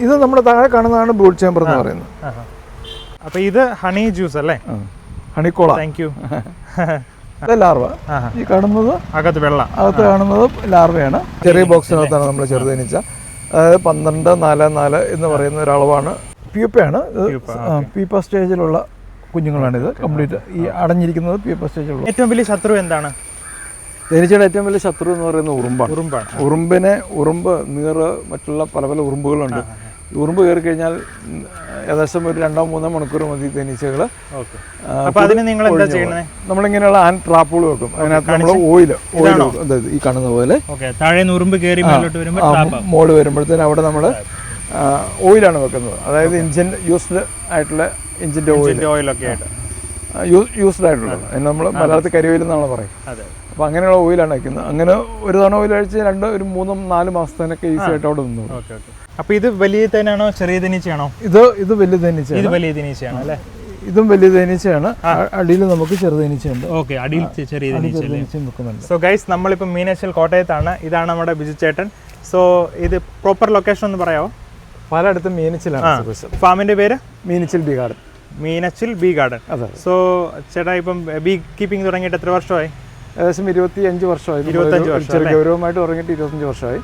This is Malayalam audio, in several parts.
ഇത് നമ്മുടെ താഴെ കാണുന്നതാണ് ബ്രൂഡ് ചേമ്പർ എന്ന് പറയുന്നത്. അപ്പോൾ ഇത് ഹണി ജ്യൂസ് അല്ലേ? ഹണിക്കോള. Thank you. ലാർവ. ഈ കാണുന്നത് അകത്ത് കാണുന്നത് ലാർവയാണ്. ചെറിയ ബോക്സിനകത്താണ് നമ്മൾ ചെറുതേനീച്ച. അതായത് 12-4-4 എന്ന് പറയുന്ന ഒരളവാണ്. പ്യൂപ്പയാണ്. പ്യൂപ്പ സ്റ്റേജിലുള്ള കുഞ്ഞുങ്ങളാണിത്. കംപ്ലീറ്റ് ഈ അടഞ്ഞിരിക്കുന്നത് പ്യൂപ്പ സ്റ്റേജിലുള്ള. ഏറ്റവും വലിയ ശത്രു എന്താണ്? തേനീച്ചയുടെ ഏറ്റവും വലിയ ശത്രു എന്ന് പറയുന്നത് ഉറുമ്പാണ്. ഉറുമ്പ്, നീറ്, മറ്റുള്ള പല പല ഉറുമ്പുകളുണ്ട്. ഉറുമ്പ് കയറി കഴിഞ്ഞാൽ ഏകദേശം ഒരു 2-3 മണിക്കൂർ മതി തേനീച്ചകൾ. നമ്മളിങ്ങനെയുള്ള ഹാൻഡ് ട്രാപ്പുകൾ വെക്കും. അതിനകത്ത് നമ്മൾ ഓയിൽ അതായത് ഈ കാണുന്ന പോലെ മോള് വരുമ്പോഴത്തേന് അവിടെ നമ്മൾ ഓയിലാണ് വെക്കുന്നത്. അതായത് എഞ്ചിൻ യൂസ്ഡ് ആയിട്ടുള്ള എഞ്ചിൻ്റെ ഓയിലൊക്കെ യൂസ്ഡ് ആയിട്ടുള്ളത്. അതിന് നമ്മൾ മലയാളത്തിൽ കരിവേൽ എന്നാണ് പറയും. അപ്പോൾ അങ്ങനെയുള്ള ഓയിലാണ് വയ്ക്കുന്നത്. അങ്ങനെ ഒരു തവണ ഓയിൽ കഴിച്ച് 3-4 മാസത്തിനൊക്കെ ഈസി ആയിട്ട് അവിടെ നിന്നു. അപ്പോൾ ഇത് വലിയ തേനാണോ ചെറിയ തേനീച്ചയാണോ? ഇത് വലിയ തേനീച്ചയാണ്. ഇത് വലിയ തേനീച്ചയാണ് അല്ലേ? ഇതും വലിയ തേനീച്ചയാണ്. അടിയിൽ നമുക്ക് ചെറുതേനീച്ചയുണ്ട്. ഓക്കെ, അടിയിൽ ചെറിയ തേനീച്ചയും വെക്കുന്നുണ്ട്. സോ ഗൈസ്, നമ്മളിപ്പോൾ മീനച്ചിൽ കോട്ടയത്താണ്. ഇതാണ് നമ്മുടെ ബിജു ചേട്ടൻ. സോ ഇത് പ്രോപ്പർ ലൊക്കേഷൻ ഒന്ന് പറയാമോ? പലയിടത്തും മീനച്ചിലാണ്. ഫാമിന്റെ പേര് Meenachil B garden. Meenachil B garden. So ചേട്ടാ ഇപ്പം ബി കീപ്പിംഗ് തുടങ്ങിയിട്ട് എത്ര വർഷമായി? ഏകദേശം 25 വർഷമായി. 25 വർഷം. ഗൗരവമായിട്ട് തുടങ്ങിയിട്ട് 25 വർഷമായി.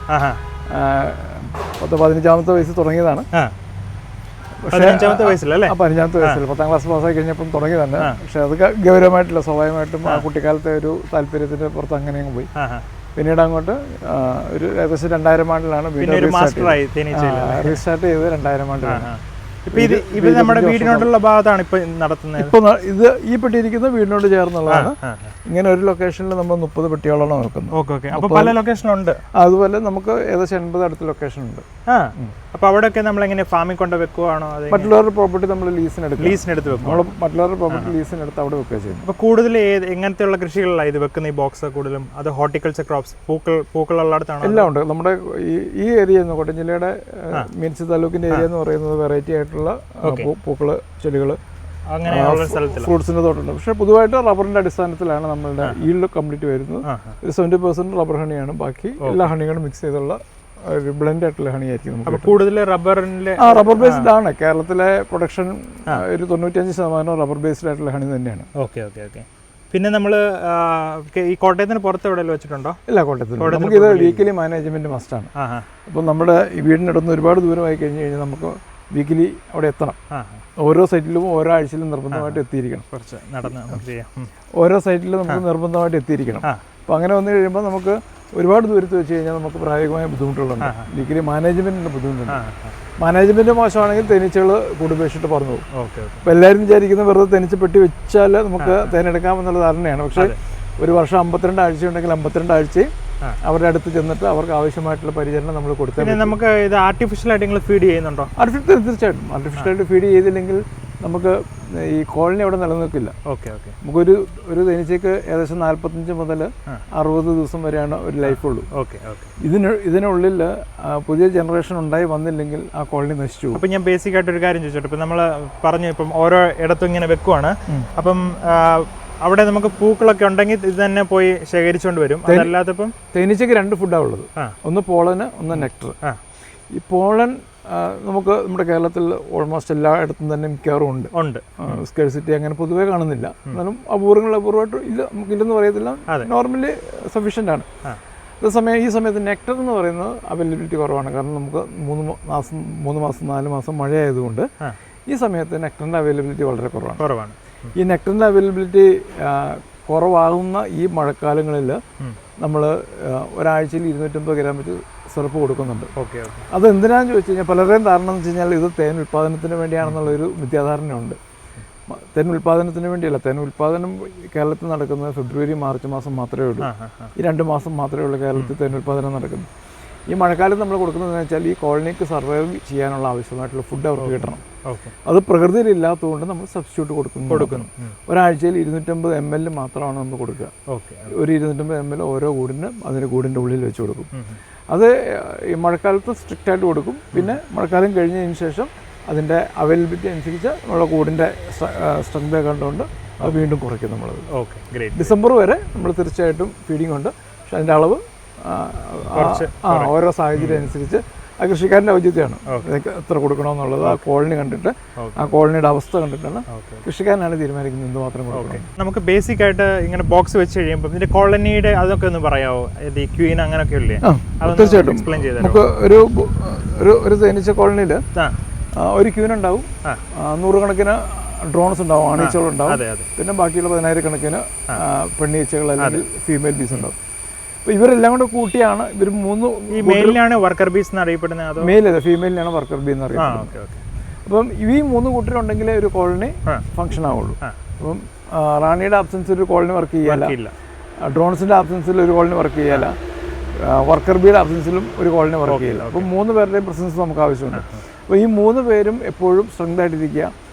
15-ാമത്തെ വയസ്സിൽ തുടങ്ങിയതാണ്. 15-ാമത്തെ വയസ്സിലല്ലേ? 15-ാമത്തെ വയസ്സിൽ 10ാം ക്ലാസ് പാസ്സായി കഴിഞ്ഞപ്പം തുടങ്ങിയതാണ്. പക്ഷെ അത് ഗൗരവമായിട്ടില്ല. സ്വാഭാവികമായിട്ടും ആ കുട്ടിക്കാലത്തെ ഒരു താല്പര്യത്തിന്റെ പുറത്ത് അങ്ങനെ പോയി. പിന്നീട് അങ്ങോട്ട് ഒരു ഏകദേശം 2000 ആണ്ടിലാണ് റീസ്റ്റാർട്ട് ചെയ്തത്. 2000 ആണ്ടിലാണ്. ഇത് നമ്മുടെ വീടിനോടുള്ള ഭാഗത്താണ് ഇപ്പൊ നടത്തുന്നത്. ഇപ്പൊ ഇത് ഈ പെട്ടിയിരിക്കുന്ന വീടിനോട് ചേർന്നുള്ളതാണ്. ഇങ്ങനെ ഒരു ലൊക്കേഷനിൽ നമ്മൾ 30 പെട്ടിയോളം വെക്കുന്നു. പല ലൊക്കേഷനുണ്ട്. അതുപോലെ നമുക്ക് ഏകദേശം 80 അടുത്ത ലൊക്കേഷൻ ഉണ്ട്. അപ്പൊ അവിടെയൊക്കെ നമ്മൾ എങ്ങനെ ഫാമിൽ കൊണ്ട് വെക്കുവാണോ? മറ്റുള്ളവരുടെ പ്രോപ്പർട്ടി നമ്മൾ ലീസിനെടുത്ത് വെക്കും. നമ്മൾ മറ്റുള്ളവരുടെ പ്രോപ്പർട്ടി ലീസിനെടുത്ത് അവിടെ വെക്കുക ചെയ്യും. അപ്പൊ കൂടുതൽ എങ്ങനത്തെയുള്ള കൃഷികളിലാണ് ഇത് വെക്കുന്ന ഈ ബോക്സ് കൂടുതലും? അത് ഹോർട്ടിക്കൾച്ചർ ക്രോപ്സ്, പൂക്കളുള്ളിടത്താണ്? എല്ലാം ഉണ്ട്. നമ്മുടെ ഈ ഏരിയ കോട്ടയം ജില്ലയുടെ മീൻസ് താലൂക്കിന്റെ ഏരിയ എന്ന് പറയുന്നത് വെറൈറ്റി ആയിട്ടുള്ള പൂക്കള്, ചെടികള്, ഫ്രൂട്ട്സിന്റെ തോട്ടുണ്ട്. പക്ഷെ പൊതുവായിട്ട് റബ്ബറിന്റെ അടിസ്ഥാനത്തിലാണ് നമ്മളുടെ ഈൽഡ് കംപ്ലീറ്റ് വരുന്നത്. ഒരു 70% റബ്ബർ ഹണിയാണ്. ബാക്കി എല്ലാ ഹണികളും മിക്സ് ചെയ്തുള്ള ഒരു ബ്ലെൻഡ് ആയിട്ടുള്ള ഹണി ആയിരിക്കും. കൂടുതൽ റബ്ബർ ബേസ്ഡ് ആണ്. കേരളത്തിലെ പ്രൊഡക്ഷൻ ഒരു 95% റബ്ബർ ബേസ്ഡ് ആയിട്ടുള്ള ഹണി തന്നെയാണ്. പിന്നെ നമ്മൾ ഈ കോട്ടയത്തിന് പുറത്ത് എവിടെയെങ്കിലും വെച്ചിട്ടുണ്ടോ? ഇല്ല, കോട്ടയത്തിൽ നമുക്കിത് വീക്കിലി മാനേജ്മെന്റ് മസ്റ്റാണ്. അപ്പം നമ്മുടെ ഈ വീടിനടുത്ത് ഒരുപാട് ദൂരമായി കഴിഞ്ഞ് കഴിഞ്ഞാൽ നമുക്ക് വീക്കിലി അവിടെ എത്തണം. ഓരോ സൈറ്റിലും ഓരോ ആഴ്ചയിലും നിർബന്ധമായിട്ട് എത്തിയിരിക്കണം. ഓരോ സൈറ്റിലും നമുക്ക് നിർബന്ധമായിട്ട് എത്തിയിരിക്കണം. അപ്പോൾ അങ്ങനെ വന്നു കഴിയുമ്പോൾ നമുക്ക് ഒരുപാട് ദൂരത്ത് വെച്ച് കഴിഞ്ഞാൽ നമുക്ക് പ്രായോഗികമായ ബുദ്ധിമുട്ടുകളുണ്ട്. വീക്കിലി മാനേജ്മെന്റിന്റെ ബുദ്ധിമുട്ടുണ്ട്. മാനേജ്മെന്റ് മോശമാണെങ്കിൽ തേനീച്ചകൾ കൂടുപേക്ഷിട്ട് പറഞ്ഞു പോകും. അപ്പോൾ എല്ലാവരും വിചാരിക്കുന്ന വെറുതെ തേനീച്ച പെട്ടി വെച്ചാൽ നമുക്ക് തേനെടുക്കാമെന്നുള്ള ധാരണയാണ്. പക്ഷേ ഒരു വർഷം 52 ആഴ്ച ഉണ്ടെങ്കിൽ 52 ആഴ്ചയും അവരുടെ അടുത്ത് ചെന്നിട്ട് അവർക്ക് ആവശ്യമായിട്ടുള്ള പരിചരണം നമ്മൾ കൊടുത്താൽ. നമുക്ക് ഇത് ആർട്ടിഫിഷ്യലായിട്ട് ഫീഡ് ചെയ്യുന്നുണ്ടോ? തീർച്ചയായിട്ടും ആർട്ടിഫിഷ്യലായിട്ട് ഫീഡ് ചെയ്തില്ലെങ്കിൽ നമുക്ക് ഈ കോളനി അവിടെ നിലനിൽക്കില്ല. നമുക്കൊരു തേനീച്ചയ്ക്ക് ഏകദേശം 45 മുതൽ 60 ദിവസം വരെയാണ് ഒരു ലൈഫ് ഉള്ളൂ. ഇതിനുള്ളിൽ പുതിയ ജനറേഷൻ ഉണ്ടായി വന്നില്ലെങ്കിൽ ആ കോളനി നശിച്ചു പോകും. അപ്പം ഞാൻ ബേസിക് ആയിട്ട് ഒരു കാര്യം ചോദിച്ചോട്ടെ. ഇപ്പം നമ്മൾ പറഞ്ഞു ഇപ്പം ഓരോ ഇടത്തും ഇങ്ങനെ വെക്കുവാണ്. അപ്പം അവിടെ നമുക്ക് പൂക്കളൊക്കെ ഉണ്ടെങ്കിൽ ഇത് തന്നെ പോയി ശേഖരിച്ചുകൊണ്ട് വരും. അതല്ലാത്തപ്പം തേനീച്ചയ്ക്ക് 2 ഫുഡാണ് ഉള്ളത്. ഒന്ന് പോളന്, ഒന്ന് നെക്ടർ. ഈ പോളൻ നമുക്ക് നമ്മുടെ കേരളത്തിൽ ഓൾമോസ്റ്റ് എല്ലായിടത്തും തന്നെ മിക്കവാറും ഉണ്ട്. സ്കേഴ്സിറ്റി അങ്ങനെ പൊതുവേ കാണുന്നില്ല. എന്നാലും അപൂർവമായിട്ട് ഇല്ല, നമുക്കില്ലെന്ന് പറയത്തില്ല. നോർമലി സഫീഷ്യൻ്റ് ആണ്. അതേസമയം ഈ സമയത്ത് നെക്ടർ എന്ന് പറയുന്നത് അവൈലബിലിറ്റി കുറവാണ്. കാരണം നമുക്ക് 3 മാസം 4 മാസം മഴയായതുകൊണ്ട് ഈ സമയത്ത് നെക്ടറിൻ്റെ അവൈലബിലിറ്റി വളരെ കുറവാണ്. ഈ നെക്ടറിൻ്റെ അവൈലബിലിറ്റി കുറവാകുന്ന ഈ മഴക്കാലങ്ങളിൽ നമ്മൾ ഒരാഴ്ചയിൽ 250 ഗ്രാം വെച്ച് സിറപ്പ് കൊടുക്കുന്നുണ്ട്. അത് എന്തിനാണെന്ന് ചോദിച്ചു കഴിഞ്ഞാൽ പലരുടെയും ധാരണ എന്ന് വെച്ച് കഴിഞ്ഞാൽ ഇത് തേൻ ഉൽപ്പാദനത്തിന് വേണ്ടിയാണെന്നുള്ളൊരു മിഥ്യാധാരണയുണ്ട്. തേൻ ഉൽപ്പാദനത്തിന് വേണ്ടിയല്ല. തേൻ ഉൽപ്പാദനം കേരളത്തിൽ നടക്കുന്നത് ഫെബ്രുവരി മാർച്ച് മാസം മാത്രമേ ഉള്ളൂ. ഈ 2 മാസം മാത്രമേ ഉള്ളൂ കേരളത്തിൽ തേൻ ഉൽപ്പാദനം നടക്കുന്നത്. ഈ മഴക്കാലത്ത് നമ്മൾ കൊടുക്കുന്നതെന്ന് വെച്ചാൽ ഈ കോളനിക്ക് സർവൈവ് ചെയ്യാനുള്ള ആവശ്യമായിട്ടുള്ള ഫുഡ് അവർക്ക് കിട്ടണം. അത് പ്രകൃതിയിൽ ഇല്ലാത്തതുകൊണ്ട് നമ്മൾ സബ്സ്റ്റിറ്റ്യൂട്ട് കൊടുക്കുന്നു. ഒരാഴ്ചയിൽ 250 ml മാത്രമാണ് നമ്മൾ കൊടുക്കുക. ഒരു 250 ml ഓരോ കൂടിനും അതിൻ്റെ കൂടിൻ്റെ ഉള്ളിൽ വെച്ച് കൊടുക്കും. അത് ഈ മഴക്കാലത്ത് സ്ട്രിക്റ്റ് ആയിട്ട് കൊടുക്കും. പിന്നെ മഴക്കാലം കഴിഞ്ഞതിന് ശേഷം അതിൻ്റെ അവൈലബിലിറ്റി അനുസരിച്ച് നമ്മളെ കൂടിൻ്റെ സ്ട്രെങ്ത് കണ്ടുകൊണ്ട് അത് വീണ്ടും കുറയ്ക്കും നമ്മളത്. ഡിസംബർ വരെ നമ്മൾ തീർച്ചയായിട്ടും ഫീഡിംഗ് ഉണ്ട്. പക്ഷെ അതിൻ്റെ അളവ് ഓരോ സാഹചര്യം അനുസരിച്ച് ആ കൃഷിക്കാരൻ്റെ ഔചിത്യമാണ് ഇതൊക്കെ എത്ര കൊടുക്കണമെന്നുള്ളത് ആ കോളനി കണ്ടിട്ട് ആ കോളനിയുടെ അവസ്ഥ കണ്ടിട്ടാണ് കൃഷിക്കാരനാണ് തീരുമാനിക്കുന്നത് എന്തുമാത്രം കൊടുക്കണം. നമുക്ക് ബേസിക് ആയിട്ട് ഇങ്ങനെ ബോക്സ് വെച്ച് കഴിയുമ്പോൾ ഇതിന്റെ കോളനിയുടെ അതൊക്കെ ഒന്ന് പറയാമോ? ഈ ക്വീൻ അങ്ങനെയൊക്കെ ഇല്ലേ? തീർച്ചയായിട്ടും. നമുക്ക് ഒരു തേനീച്ച കോളനിയിൽ ഒരു ക്വീൻ ഉണ്ടാവും, 100 കണക്കിന് ഡ്രോൺസ് ഉണ്ടാവും, ആണീച്ചകളുണ്ടാവും, പിന്നെ ബാക്കിയുള്ള 10,000 കണക്കിന് പെണ്ണീച്ചകൾ അല്ലെങ്കിൽ ഫീമെയിൽ ബീസ് ഉണ്ടാവും. അപ്പോൾ ഇവരെല്ലാം കൂടെ കൂട്ടിയാണ് ഇവർ 3 മെയിലിനാണ് വർക്കർ ബീസ് എന്ന് അറിയപ്പെടുന്നത്. മെയിലല്ല, ഫീമെയിലിനാണ് വർക്കർ ബീ എന്ന് അറിയപ്പെടുന്നത്. അപ്പം ഈ 3 കൂട്ടരുണ്ടെങ്കിലേ ഒരു കോളനി ഫംഗ്ഷൻ ആവുള്ളൂ. അപ്പം റാണിയുടെ ആബ്സെൻസിൽ ഒരു കോളനി വർക്ക് ചെയ്യാല്ല, ഡ്രോൺസിൻ്റെ ആബ്സെൻസിൽ ഒരു കോളനി വർക്ക് ചെയ്യാല്ല, വർക്കർ ബീയുടെ ആബ്സെൻസിലും ഒരു കോളനി വർക്ക് ചെയ്യില്ല. അപ്പം 3 പേരുടെയും പ്രസൻസ് നമുക്ക് ആവശ്യമുണ്ട്. അപ്പോൾ ഈ 3 പേരും എപ്പോഴും സ്ട്രെങ്ത് ആയിട്ടിരിക്കുക,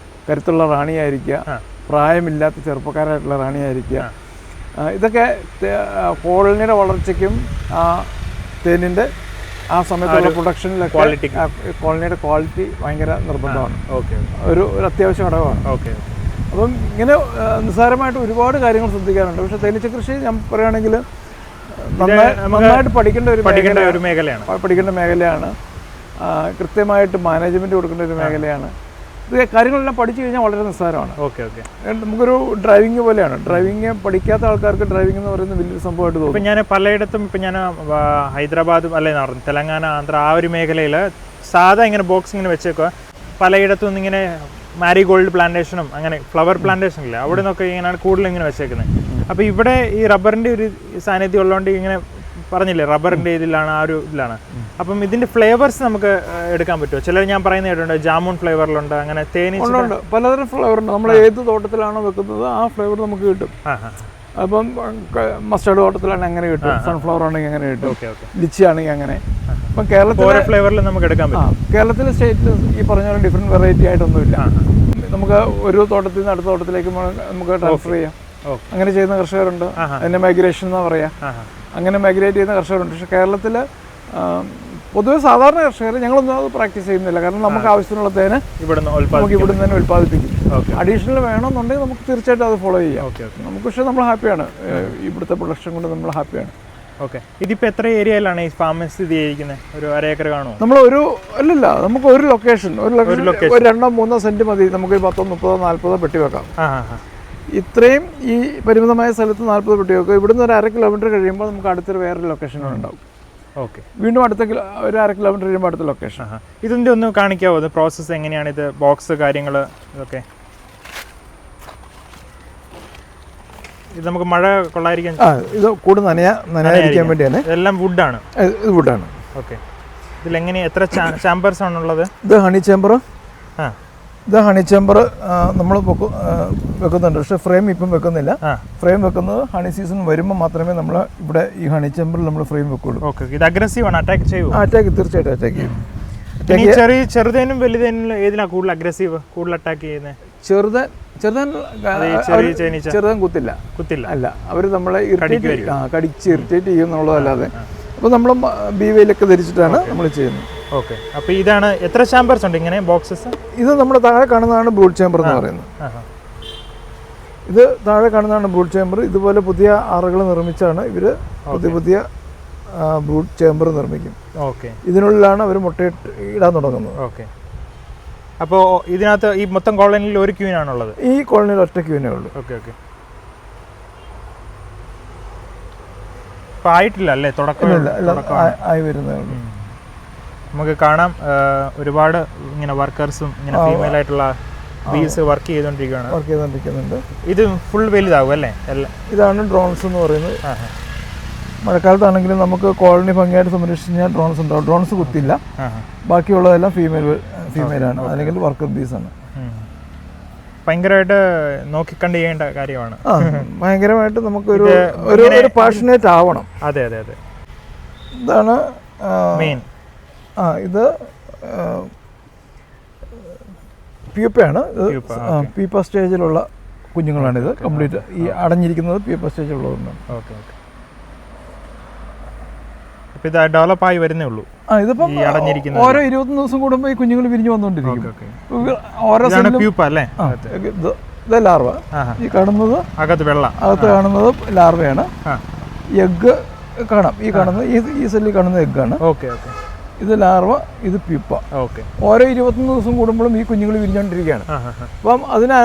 കരുത്തുള്ള റാണിയായിരിക്കുക, പ്രായമില്ലാത്ത ചെറുപ്പക്കാരായിട്ടുള്ള റാണിയായിരിക്കുക. ഇതൊക്കെ കോളനിയുടെ വളർച്ചയ്ക്കും തേനിൻ്റെ ആ സമയത്തുള്ള പ്രൊഡക്ഷനിലൊക്കെ കോളനിയുടെ ക്വാളിറ്റി ഭയങ്കര നിർബന്ധമാണ്, ഒരു അത്യാവശ്യ ഘടകമാണ്. അപ്പം ഇങ്ങനെ നിസ്സാരമായിട്ട് ഒരുപാട് കാര്യങ്ങൾ ശ്രദ്ധിക്കാറുണ്ട്. പക്ഷേ തേനീച്ച കൃഷി ഞാൻ പറയുകയാണെങ്കിൽ നന്നായിട്ട് പഠിക്കേണ്ട ഒരു മേഖലയാണ്. കൃത്യമായിട്ട് മാനേജ്മെൻറ്റ് കൊടുക്കേണ്ട ഒരു മേഖലയാണ്. ഇത് കാര്യങ്ങളെല്ലാം പഠിച്ചു കഴിഞ്ഞാൽ വളരെ നിസ്സാരമാണ്. നമുക്കൊരു ഡ്രൈവിംഗ് പോലെയാണ്. ഡ്രൈവിംഗ് പഠിക്കാത്ത ആൾക്കാർക്ക് ഡ്രൈവിംഗ് എന്ന് പറയുന്നത് വലിയൊരു സംഭവമായിട്ട് തോന്നും. ഇപ്പം ഞാൻ പലയിടത്തും ഇപ്പം ഞാൻ ഹൈദരാബാദും അല്ലെ തെലങ്കാന, ആന്ധ്ര ആ ഒരു മേഖലയിൽ സാധാ ഇങ്ങനെ ബോക്സ് ഇങ്ങനെ വെച്ചേക്കുക. പലയിടത്തും ഇങ്ങനെ മാരിഗോൾഡ് പ്ലാന്റേഷനും അങ്ങനെ ഫ്ലവർ പ്ലാന്റേഷൻ ഇല്ല, അവിടെ നിന്നൊക്കെ ഇങ്ങനെയാണ് കൂടുതൽ ഇങ്ങനെ വെച്ചേക്കുന്നത്. അപ്പോൾ ഇവിടെ ഈ റബ്ബറിൻ്റെ ഒരു സാന്നിധ്യം ഉള്ളതുകൊണ്ട് ഇങ്ങനെ പറഞ്ഞില്ലേ റബ്ബറിൻ്റെ ഇതിലാണ്, ആ ഒരു ഇതിലാണ്. അപ്പം ഇതിൻ്റെ ഫ്ലേവേഴ്സ് നമുക്ക് എടുക്കാൻ പറ്റുമോ? ചിലർ ഞാൻ പറയുന്ന കേട്ടിട്ടുണ്ട് ജാമുൻ ഫ്ലേവറിലുണ്ട്, അങ്ങനെ തേനീച്ച പലതരം ഫ്ലേവർ ഉണ്ട്. നമ്മൾ ഏത് തോട്ടത്തിലാണോ വെക്കുന്നത് ആ ഫ്ലേവർ നമുക്ക് കിട്ടും. അപ്പം മസ്റ്റേർഡ് തോട്ടത്തിലാണെങ്കിൽ അങ്ങനെ കിട്ടും, സൺഫ്ലവർ ആണെങ്കിൽ അങ്ങനെ കിട്ടും, ലിച്ചി ആണെങ്കിൽ അങ്ങനെ. അപ്പം കേരളത്തിലെ ഫ്ലേവറിൽ നമുക്ക് എടുക്കാൻ പറ്റും. കേരളത്തിലെ സ്റ്റേറ്റിൽ ഈ പറഞ്ഞ പോലെ ഡിഫറെൻറ്റ് വെറൈറ്റി ആയിട്ടൊന്നുമില്ല. നമുക്ക് ഒരു തോട്ടത്തിൽ നിന്ന് അടുത്ത തോട്ടത്തിലേക്ക് നമുക്ക് ട്രാൻസ്ഫർ ചെയ്യാം. അങ്ങനെ ചെയ്യുന്ന കർഷകരുണ്ട്, അതിൻ്റെ മൈഗ്രേഷൻ എന്നാ പറയാം. അങ്ങനെ മൈഗ്രേറ്റ് ചെയ്യുന്ന കർഷകരുണ്ട്. പക്ഷേ കേരളത്തിൽ പൊതുവെ സാധാരണ കർഷകർ ഞങ്ങളൊന്നും അത് പ്രാക്ടീസ് ചെയ്യുന്നില്ല. കാരണം നമുക്ക് ആവശ്യത്തിനുള്ള തേന് നമുക്ക് ഇവിടുന്ന് തന്നെ ഉൽപ്പാദിപ്പിക്കും. അഡീഷണൽ വേണമെന്നുണ്ടെങ്കിൽ നമുക്ക് തീർച്ചയായിട്ടും അത് ഫോളോ ചെയ്യാം. നമുക്ക് പക്ഷേ നമ്മൾ ഹാപ്പിയാണ്, ഇവിടുത്തെ പ്രൊഡക്ഷൻ കൊണ്ട് നമ്മൾ ഹാപ്പിയാണ്. ഇതിപ്പോൾ എത്ര ഏരിയയിലാണ് ഈ ഫാം സ്ഥിതി ചെയ്തിരിക്കുന്നത്? ഒരു 1/2 ഏക്കർ കാണുമോ? നമ്മൾ അല്ലല്ല, നമുക്ക് ഒരു ലൊക്കേഷൻ 2-3 സെന്റ് മതി. നമുക്ക് 10, 30, 40 പെട്ടി വെക്കാം. ഇത്രയും ഈ പരിമിതമായ സ്ഥലത്ത് 40 പെട്ടി വെക്കുക. ഇവിടുന്ന് ഒരു 1/2 കിലോമീറ്റർ കഴിയുമ്പോൾ നമുക്ക് അടുത്തൊരു വേറൊരു ലൊക്കേഷൻ ഉണ്ടാവും. വീണ്ടും അടുത്ത ഒരു 1/2 കിലോമീറ്റർ കഴിയുമ്പോൾ അടുത്ത ലൊക്കേഷൻ. ഇതിൻ്റെ ഒന്ന് കാണിക്കാവോ? ഇത് പ്രോസസ്സ് എങ്ങനെയാണ്? ഇത് ബോക്സ് കാര്യങ്ങൾ ഇതൊക്കെ ഇത് നമുക്ക് മഴ കൊള്ളാതിരിക്കാൻ ഇത് കൂടെ നനയാതിരിക്കാൻ വേണ്ടിയാണ്. എല്ലാം വുഡാണ്. ഇത് വുഡാണ്. ഇതിലെങ്ങനെ എത്ര ചാമ്പേഴ്സ് ആണുള്ളത്? ഇത് ഹണി ചേമ്പർ. ഇത് ഹണി ചേമ്പർ നമ്മൾ വെക്കുന്നുണ്ട്. പക്ഷേ ഫ്രെയിം ഇപ്പം വെക്കുന്നില്ല. ഫ്രെയിം വെക്കുന്നത് ഹണി സീസൺ വരുമ്പോൾ മാത്രമേ നമ്മൾ ഇവിടെ ഈ ഹണി ചേമ്പറിൽ നമ്മൾ ഫ്രെയിം വെക്കുള്ളൂ. ഇത് അഗ്രസീവ് ആണ്, അറ്റാക്ക് ചെയ്യും. അറ്റാക്ക് തീർച്ചയായിട്ടും അറ്റാക്ക് ചെയ്യും. ചെറുതേനും വലുതേനും ഏതിനാ കൂടുതൽ അഗ്രസീവ്, കൂടുതൽ അറ്റാക്ക് ചെയ്യുന്നത്? ചെറുതൻ കുത്തില്ല അല്ല, അവർ നമ്മളെ കടിച്ച് ഇറിറ്റേറ്റ് ചെയ്യും എന്നുള്ളതല്ലാതെ. അപ്പോൾ നമ്മൾ ബീവയിലൊക്കെ ധരിച്ചിട്ടാണ് നമ്മൾ ചെയ്യുന്നത്. അപ്പോൾ ഇതാണ് എത്ര ചാമ്പേഴ്സ് ഉണ്ട് ഇങ്ങനെ ബോക്സസ്? ഇത് നമ്മുടെ താഴെ കാണുന്നതാണ് ബ്രൂഡ് ചേമ്പർ എന്ന് പറയുന്നത്. ഇത് താഴെ കാണുന്നതാണ് ബ്രൂഡ് ചേമ്പർ. ഇതുപോലെ പുതിയ അറകൾ നിർമ്മിച്ചാണ് ഇവർ പുതിയ ബ്രൂഡ് ചേമ്പർ നിർമ്മിക്കും. ഇതിനുള്ളിലാണ് അവർ മുട്ടയിടാൻ തുടങ്ങുന്നത്. അപ്പോൾ ഇതിനകത്ത് ഈ മൊത്തം കോളനിയിൽ ഒരു ക്യൂൻ ആണുള്ളത്? ഈ കോളനിയിൽ ഒറ്റ ക്യൂനേ ഉള്ളൂ. ആയിട്ടില്ല അല്ലേ? ആയി വരുന്നേ ഉള്ളൂ. നമുക്ക് കാണാം ഒരുപാട് ഇങ്ങനെ വർക്കേഴ്സും ഇങ്ങനെ ഫീമെയിൽ ആയിട്ടുള്ള ബീസ് വർക്ക് ചെയ്തുകൊണ്ടിരിക്കുന്നുണ്ട്. ഇത് ഫുൾ വലുതാവും അല്ലേ? ഇതാണ് ഡ്രോൺസ് എന്ന് പറയുന്നത്. മഴക്കാലത്താണെങ്കിലും നമുക്ക് കോളനി ഭംഗിയായിട്ട് സംരക്ഷിച്ചാൽ ഡ്രോൺസ് ഉണ്ടാവും. ഡ്രോൺസ് കുത്തില്ല, ബാക്കിയുള്ളതെല്ലാം ഫീമെയിലാണ്, അല്ലെങ്കിൽ വർക്കർ ബീസാണ്. ഭയങ്കരമായിട്ട് നോക്കിക്കണ്ട് ചെയ്യേണ്ട കാര്യമാണ്. ഭയങ്കരമായിട്ട് നമുക്കൊരു പാഷനേറ്റ് ആവണം. അതെ. ഇതാണ് മെയിൻ. ഇത് പ്യൂപ്പയാണ്. പ്യൂപ്പ സ്റ്റേജിലുള്ള കുഞ്ഞുങ്ങളാണിത്. കംപ്ലീറ്റ് ഈ അടഞ്ഞിരിക്കുന്നത് പ്യൂപ്പ സ്റ്റേജിലുള്ളതുകൊണ്ടാണ്. ഇത് ഡെവലപ്പ് ആയി വരുന്നേ ഉള്ളൂ. ഇതിപ്പം ഓരോ 21 ദിവസം കൂടുമ്പോൾ ഈ കുഞ്ഞുങ്ങൾ വിരിഞ്ഞു വന്നുകൊണ്ടിരിക്കും. ഓരോ ഇത് ലാർവ. ഈ കാണുന്നത് അകത്ത് കാണുന്നത് ലാർവയാണ്. എഗ്ഗ് കാണാം. ഈ കാണുന്നത് ഈ സെല്ലിൽ കാണുന്ന എഗ്ഗാണ്. ഇത് ലാർവ, ഇത് പ്യൂപ്പ. ഓക്കെ. ഓരോ 21 ദിവസം കൂടുമ്പോഴും ഈ കുഞ്ഞുങ്ങൾ വിരിഞ്ഞുകൊണ്ടിരിക്കുകയാണ്. അപ്പം അതിന്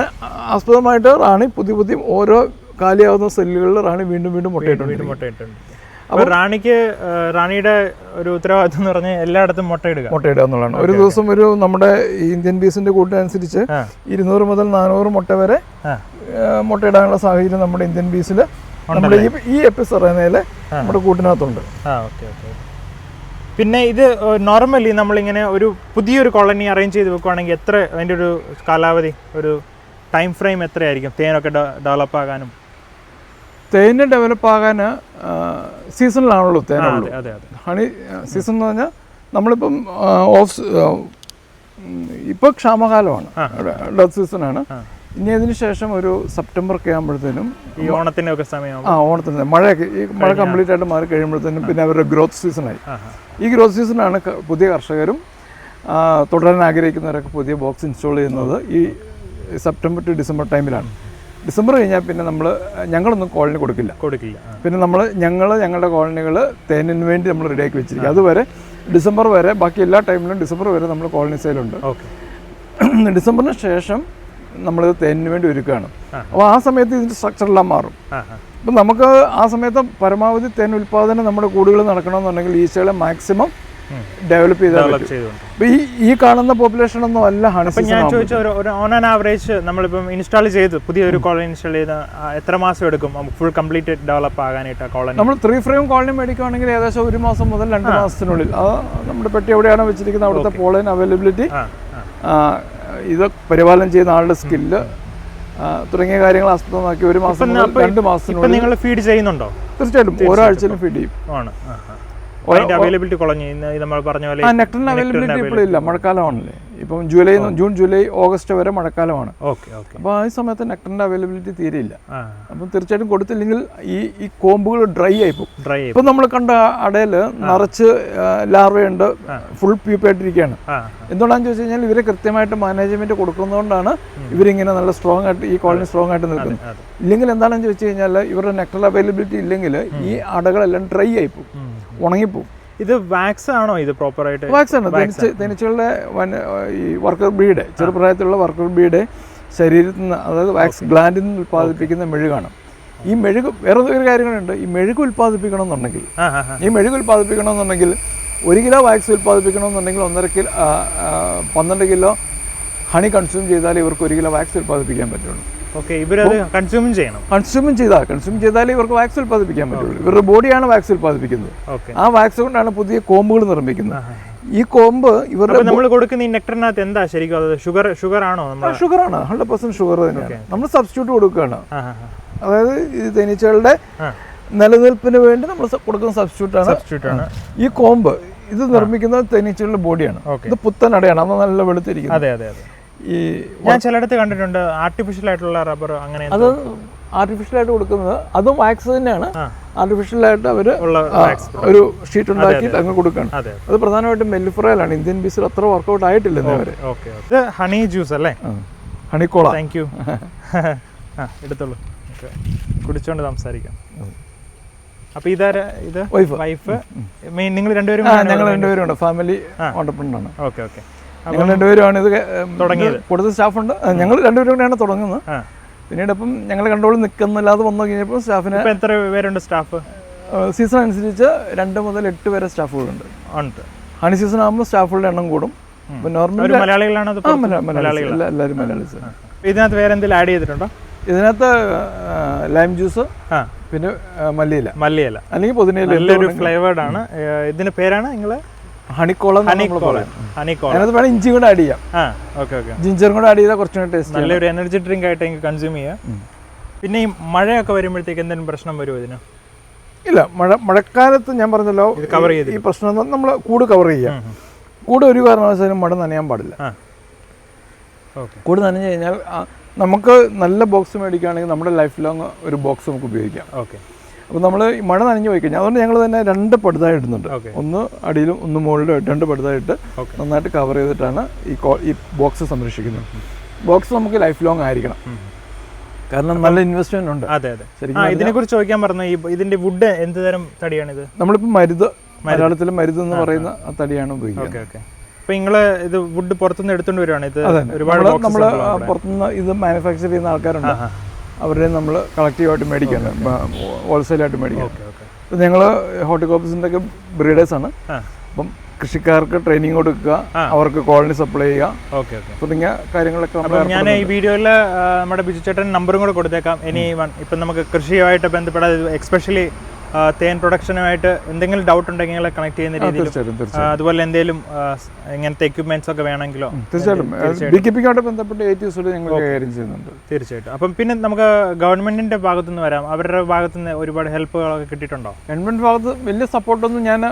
ആസ്പദമായിട്ട് റാണി പുതിയ ഓരോ കാലിയാവുന്ന സെല്ലുകളിൽ റാണി വീണ്ടും മുട്ടയിട്ടുണ്ട്. അപ്പോൾ റാണിയുടെ ഒരു ഉത്തരവാദിത്വം എന്ന് പറഞ്ഞാൽ എല്ലായിടത്തും മുട്ടയിടുക എന്നുള്ളതാണ്. ഒരു ദിവസം ഒരു നമ്മുടെ ഇന്ത്യൻ ബീസിന്റെ കൂട്ടനുസരിച്ച് 200 മുതൽ 400 മുട്ട വരെ മുട്ടയിടാനുള്ള സാഹചര്യം നമ്മുടെ ഇന്ത്യൻ ബീസിൽ നമ്മുടെ ഈ എപ്പിസറേനയിലെ നമ്മുടെ കൂട്ടിനകത്തുണ്ട്. പിന്നെ ഇത് നോർമലി നമ്മളിങ്ങനെ ഒരു പുതിയൊരു കോളനി അറേഞ്ച് ചെയ്ത് വെക്കുവാണെങ്കിൽ എത്ര അതിൻ്റെ ഒരു കാലാവധി, ഒരു ടൈം ഫ്രെയിം എത്രയായിരിക്കും തേനൊക്കെ ഡെവലപ്പ് ആകാനും? തേന് ഡെവലപ്പ് ആകാൻ സീസണിലാണല്ലോ തേനുള്ളൂ. ഹണി സീസൺ എന്ന് പറഞ്ഞാൽ നമ്മളിപ്പം ഇപ്പോൾ ക്ഷാമകാലമാണ്, ഡെത്ത് സീസണാണ്. ഇനി അതിന് ശേഷം ഒരു സെപ്റ്റംബർ ഒക്കെ ആകുമ്പോഴത്തേനും ഈ ഓണത്തിൻ്റെ ഒക്കെ സമയം, ഓണത്തിന് മഴ കംപ്ലീറ്റ് ആയിട്ട് മാറി കഴിയുമ്പോഴത്തേനും പിന്നെ അവരുടെ ഗ്രോത്ത് സീസണായി. ഈ ഗ്രോത്ത് സീസണാണ് പുതിയ കർഷകരും തുടരാൻ ആഗ്രഹിക്കുന്നവരൊക്കെ പുതിയ ബോക്സ് ഇൻസ്റ്റാൾ ചെയ്യുന്നത് ഈ സെപ്റ്റംബർ ടു ഡിസംബർ ടൈമിലാണ്. ഡിസംബർ കഴിഞ്ഞാൽ പിന്നെ ഞങ്ങളൊന്നും കോളനി കൊടുക്കില്ല. പിന്നെ ഞങ്ങളുടെ കോളനികൾ തേനിന് വേണ്ടി നമ്മൾ റെഡിയാക്കി വെച്ചിരിക്കും. അതുവരെ ഡിസംബർ വരെ, ബാക്കി എല്ലാ ടൈമിലും ഡിസംബർ വരെ നമ്മൾ കോളനി സെയിലുണ്ട്. ഡിസംബറിന് ശേഷം നമ്മൾ തേനിന് വേണ്ടി ഒരുക്കുകയാണ്. അപ്പോൾ ആ സമയത്ത് ഇതിൻ്റെ സ്ട്രക്ചറെല്ലാം മാറും. അപ്പം നമുക്ക് ആ സമയത്ത് പരമാവധി തേൻ ഉൽപ്പാദനം നമ്മുടെ കൂടുകൾ നടക്കണമെന്നുണ്ടെങ്കിൽ ഈച്ചകളെ മാക്സിമം ഡെവലപ്പ് ചെയ്താൽ ഈ കാണുന്ന പോപ്പുലേഷൻ ഒന്നും അല്ല ഹണി സീസൺ. ഞാൻ ചോദിച്ച ഒരു ഓൺ ആൻ ആവറേജ് നമ്മളിപ്പം ഇൻസ്റ്റാൾ ചെയ്ത് പുതിയൊരു കോളനി ഇൻസ്റ്റാൾ ചെയ്ത് എത്ര മാസം എടുക്കും ഫുൾ കംപ്ലീറ്റ് ഡെവലപ്പ് ആകാനായിട്ട് കോളനി? നമ്മൾ 3 ഫ്രെയിം കോളനി മേടിക്കുകയാണെങ്കിൽ ഏകദേശം 1 മാസം മുതൽ 2 മാസത്തിനുള്ളിൽ. അത് നമ്മുടെ പെട്ടി എവിടെയാണോ വെച്ചിരിക്കുന്നത് അവിടുത്തെ പോളൻ അവൈലബിലിറ്റി, ഇത് പരിപാലനം ചെയ്യുന്ന ആളുടെ സ്കില്ല് തുടങ്ങിയ കാര്യങ്ങൾ ആസ്പദമാക്കി 1 മാസം മുതൽ 2 മാസത്തിനുള്ളിൽ. നിങ്ങൾ ഫീഡ് ചെയ്യുന്നുണ്ടോ? തീർച്ചയായിട്ടും ഓരോ ആഴ്ചയിലും ഫീഡ് ചെയ്യും. അവൈലബിലിറ്റി കുറഞ്ഞു നമ്മൾ പറഞ്ഞ പോലെ. നെക്ടറിന് അവൈലബിലിറ്റി ഇപ്പോഴില്ല, മഴക്കാലമാണല്ലേ. ഇപ്പം ജൂൺ ജൂലൈ ഓഗസ്റ്റ് വരെ മഴക്കാലമാണ്. അപ്പോൾ ആ സമയത്ത് നെക്ടറിന്റെ അവൈലബിലിറ്റി തീരെയില്ല. അപ്പം തീർച്ചയായിട്ടും കൊടുത്തില്ലെങ്കിൽ ഈ കോമ്പുകൾ ഡ്രൈ ആയിപ്പോകും. ഇപ്പം നമ്മൾ കണ്ട അടയിൽ നിറച്ച് ലാർവയുണ്ട്, ഫുൾ പ്യൂപ്പായിട്ടിരിക്കുകയാണ്. എന്തുകൊണ്ടാണെന്ന് ചോദിച്ചു കഴിഞ്ഞാൽ ഇവരെ കൃത്യമായിട്ട് മാനേജ്മെന്റ് കൊടുക്കുന്നതുകൊണ്ടാണ് ഇവരിങ്ങനെ നല്ല സ്ട്രോങ് ആയിട്ട് ഈ കോളനി സ്ട്രോങ് ആയിട്ട് നിൽക്കുന്നത്. ഇല്ലെങ്കിൽ എന്താണെന്ന് ചോദിച്ചു കഴിഞ്ഞാൽ ഇവരുടെ നെക്ടർ അവൈലബിലിറ്റി ഇല്ലെങ്കിൽ ഈ അടകളെല്ലാം ഡ്രൈ ആയിപ്പോകും, ഉണങ്ങിപ്പോകും. ഇത് വാക്സ് ആണോ? ഇത് പ്രോപ്പറായിട്ട് വാക്സ് ആണ്. തേനീച്ചകളുടെ ഈ വർക്കർ ബീയുടെ ചെറുപ്രായത്തിലുള്ള വർക്കർ ബീയുടെ ശരീരത്തിൽ നിന്ന്, അതായത് വാക്സ് ഗ്ലാൻഡിൽ നിന്ന് ഉൽപ്പാദിപ്പിക്കുന്ന മെഴുകാണ്. ഈ മെഴുക് വേറെ ഒരു കാര്യങ്ങളുണ്ട്. ഈ മെഴുക് ഉൽപ്പാദിപ്പിക്കണമെന്നുണ്ടെങ്കിൽ 1 കിലോ വാക്സ് ഉൽപ്പാദിപ്പിക്കണമെന്നുണ്ടെങ്കിൽ 12 കിലോ ഹണി കൺസ്യൂം ചെയ്താലേ ഇവർക്ക് 1 കിലോ വാക്സ് ഉൽപ്പാദിപ്പിക്കാൻ പറ്റുള്ളൂ. കൺസ്യൂം ചെയ്താലേ ഇവർക്ക് വാക്സ് ഉൽപ്പാദിപ്പിക്കാൻ പറ്റുള്ളൂ. ഇവരുടെ ബോഡിയാണ് വാക്സ് ഉൽപ്പാദിപ്പിക്കുന്നത്. ആ വാക്സ് കൊണ്ടാണ് പുതിയ കോമ്പുകൾ നിർമ്മിക്കുന്നത്. ഈ കോമ്പ് ഇവരുടെ നമ്മൾ കൊടുക്കുന്ന ഈ നെക്ടറിനകത്ത് എന്താ ശരിക്കും ഷുഗർ ആണോ? ഷുഗറാണ്, 100% ഷുഗർ തന്നെയാണ്. നമ്മൾ സബ്സ്റ്റിറ്റ്യൂട്ട് കൊടുക്കുകയാണ്. അതായത് ഈ തേനീച്ചകളുടെ നിലനിൽപ്പിന് വേണ്ടി നമ്മൾ കൊടുക്കുന്ന സബ്സ്റ്റിറ്റ്യൂട്ട് ആണ്. ഈ കോമ്പ് ഇത് നിർമ്മിക്കുന്നത് തേനീച്ചകളുടെ ബോഡിയാണ്. ഇത് പുത്തൻ അടയാണ്, അത് നല്ല വെളുത്തിരിക്കുന്നത്. ഞാൻ ചിലയിടത്ത് കണ്ടിട്ടുണ്ട് ആർട്ടിഫിഷ്യൽ ആയിട്ടുള്ള റബ്ബർ. അങ്ങനെ അത് ആർട്ടിഫിഷ്യലായിട്ട് കൊടുക്കുന്നത് അതും വാക്സ് തന്നെയാണ്. ആർട്ടിഫിഷ്യലായിട്ട് അവർ ഒരു ഷീറ്റ് ഉണ്ടാക്കിയിട്ട് അങ്ങ് കൊടുക്കുകയാണ്. അത് പ്രധാനമായിട്ടും മെല്ലിഫറയിലാണ്. ഇന്ത്യൻ ബീസിൽ അത്ര വർക്കൗട്ട് ആയിട്ടില്ല ഇന്നവരെ. ഇത് ഹണി ജ്യൂസ് അല്ലേ? ഹണിക്കോള. Thank you. എടുത്തോളൂ, കുടിച്ചോണ്ട് സംസാരിക്കാം. അപ്പൊ ഇത് വൈഫ്, നിങ്ങൾ രണ്ടുപേരും? ഞങ്ങൾ രണ്ടുപേരും ഉണ്ട്, ഫാമിലി ഓണ്ടർപ്രണറാണ്. ഓക്കെ. ഞങ്ങൾ രണ്ടുപേരുമാണ് ഇത് തുടങ്ങിയത്. കൂടുതൽ സ്റ്റാഫുണ്ട്. ഞങ്ങൾ രണ്ടുപേരും കൂടെയാണ് തുടങ്ങുന്നത്. പിന്നീട് ഇപ്പം ഞങ്ങൾ കൺട്രോളിൽ നിൽക്കുന്നില്ലാതെ വന്നു കഴിഞ്ഞപ്പോൾ സ്റ്റാഫിന് എത്ര പേരുണ്ട്? സ്റ്റാഫ് സീസൺ അനുസരിച്ച് 2 മുതൽ 8 വരെ സ്റ്റാഫുകളുണ്ട്. ഹണി സീസൺ ആകുമ്പോൾ സ്റ്റാഫുകളുടെ എണ്ണം കൂടും. നോർമലി മലയാളികളാണ്? എല്ലാവരും മലയാളീസ്. ഇതിനകത്ത് വേറെ എന്തെങ്കിലും ആഡ് ചെയ്തിട്ടുണ്ടോ? ഇതിനകത്ത് ലൈം ജ്യൂസ്, പിന്നെ മല്ലിയില അല്ലെങ്കിൽ പുതിനയില. നല്ലൊരു ഫ്ലേവേർഡ് ആണ്. ഇതിന്റെ പേരാണ് നിങ്ങള് ഹണിക്കോള. അതിനകത്ത് വേണം ഇഞ്ചി കൂടെ ആഡ് ചെയ്യാം. ജിഞ്ചറും കൂടെ ആഡ് ചെയ്താൽ കുറച്ചുകൂടെ ടേസ്റ്റ്. നല്ലൊരു എനർജി ഡ്രിങ്ക് ആയിട്ട് എനിക്ക് കൺസ്യൂം ചെയ്യാം. പിന്നെ ഈ മഴയൊക്കെ വരുമ്പോഴത്തേക്ക് എന്തെങ്കിലും പ്രശ്നം വരുമോ ഇതിന്? ഇല്ല, മഴക്കാലത്ത് ഞാൻ പറഞ്ഞല്ലോ കവർ ചെയ്ത് ഈ പ്രശ്നം നമ്മൾ കൂട് കവർ ചെയ്യാം. കൂട് ഒരു കാരണവശാലും മഴ നനയാൻ പാടില്ല. കൂട് നനഞ്ഞു കഴിഞ്ഞാൽ നമുക്ക് നല്ല ബോക്സ് മേടിക്കുകയാണെങ്കിൽ നമ്മുടെ ലൈഫ് ലോങ് ഒരു ബോക്സ് നമുക്ക് ഉപയോഗിക്കാം. അപ്പോൾ നമ്മൾ മഴ നനഞ്ഞു പോയി കഴിഞ്ഞാൽ അതുകൊണ്ട് ഞങ്ങൾ തന്നെ 2 പടുതായി ഇടുന്നുണ്ട്. ഒന്ന് അടിയിലും ഒന്ന് മുകളിലും 2 പടുതായിട്ട് നന്നായിട്ട് കവർ ചെയ്തിട്ടാണ് ഈ ബോക്സ് സംരക്ഷിക്കുന്നത്. ബോക്സ് നമുക്ക് ലൈഫ് ലോങ് ആയിരിക്കണം, കാരണം നല്ല ഇൻവെസ്റ്റ്മെന്റ് ഉണ്ട്. ശരിക്കും ഇതിനെ കുറിച്ച് ചോദിക്കാൻ പറഞ്ഞു. ഇതിന്റെ വുഡ് എന്ത് തരം തടിയാണിത്? നമ്മളിപ്പോൾ മലയാളത്തിൽ മരുത് എന്ന് പറയുന്ന ആ തടിയാണ് ഉപയോഗിക്കുന്നത്. Okay okay. അപ്പോൾ നിങ്ങൾ ഇത് വുഡ് പുറത്തുനിന്ന് എടുത്തുകൊണ്ട് വരുവാണ്? ഇത് ഒരുപാട് നമ്മൾ പുറത്തുനിന്ന് ഇത് മാനുഫാക്ചർ ചെയ്യുന്ന ആൾക്കാരുണ്ട്, അവരുടെ നമ്മൾ കളക്റ്റീവായിട്ട് മേടിക്കുകയാണ്, ഹോൾസെയിലായിട്ട് മേടിക്കുക. ഞങ്ങൾ ഹോർട്ടികോർപ്സിൻ്റെ ഒക്കെ ബ്രീഡേഴ്സാണ്. അപ്പം കൃഷിക്കാർക്ക് ട്രെയിനിങ് കൊടുക്കുക, അവർക്ക് കോളനി സപ്ലൈ ചെയ്യുക, തുടങ്ങിയ കാര്യങ്ങളൊക്കെ. ഞാൻ ഈ വീഡിയോയിൽ നമ്മുടെ ബിജു ചേട്ടൻ നമ്പറും കൂടെ കൊടുത്തേക്കാം. ഇപ്പം നമുക്ക് കൃഷിയുമായിട്ട് ബന്ധപ്പെടാതെ എക്സ്പെഷ്യലി തേൻ പ്രൊഡക്ഷനുമായിട്ട് എന്തെങ്കിലും ഡൗട്ട് ഉണ്ടെങ്കിൽ കണക്ട് ചെയ്യുന്ന രീതിയിൽ, അതുപോലെ എന്തെങ്കിലും ഇങ്ങനത്തെ എക്യുപ്മെന്റ്സ് ഒക്കെ വേണമെങ്കിലോ തീർച്ചയായിട്ടും ബന്ധപ്പെട്ട് ഞങ്ങൾ കൈകാര്യം ചെയ്യുന്നുണ്ട്. തീർച്ചയായിട്ടും. അപ്പം പിന്നെ നമുക്ക് ഗവൺമെന്റിന്റെ ഭാഗത്തുനിന്ന് വരാം. അവരുടെ ഭാഗത്തുനിന്ന് ഒരുപാട് ഹെൽപ്പുകളൊക്കെ കിട്ടിയിട്ടുണ്ടോ? ഗവൺമെന്റ് ഭാഗത്ത് വലിയ സപ്പോർട്ടൊന്നും, ഞാൻ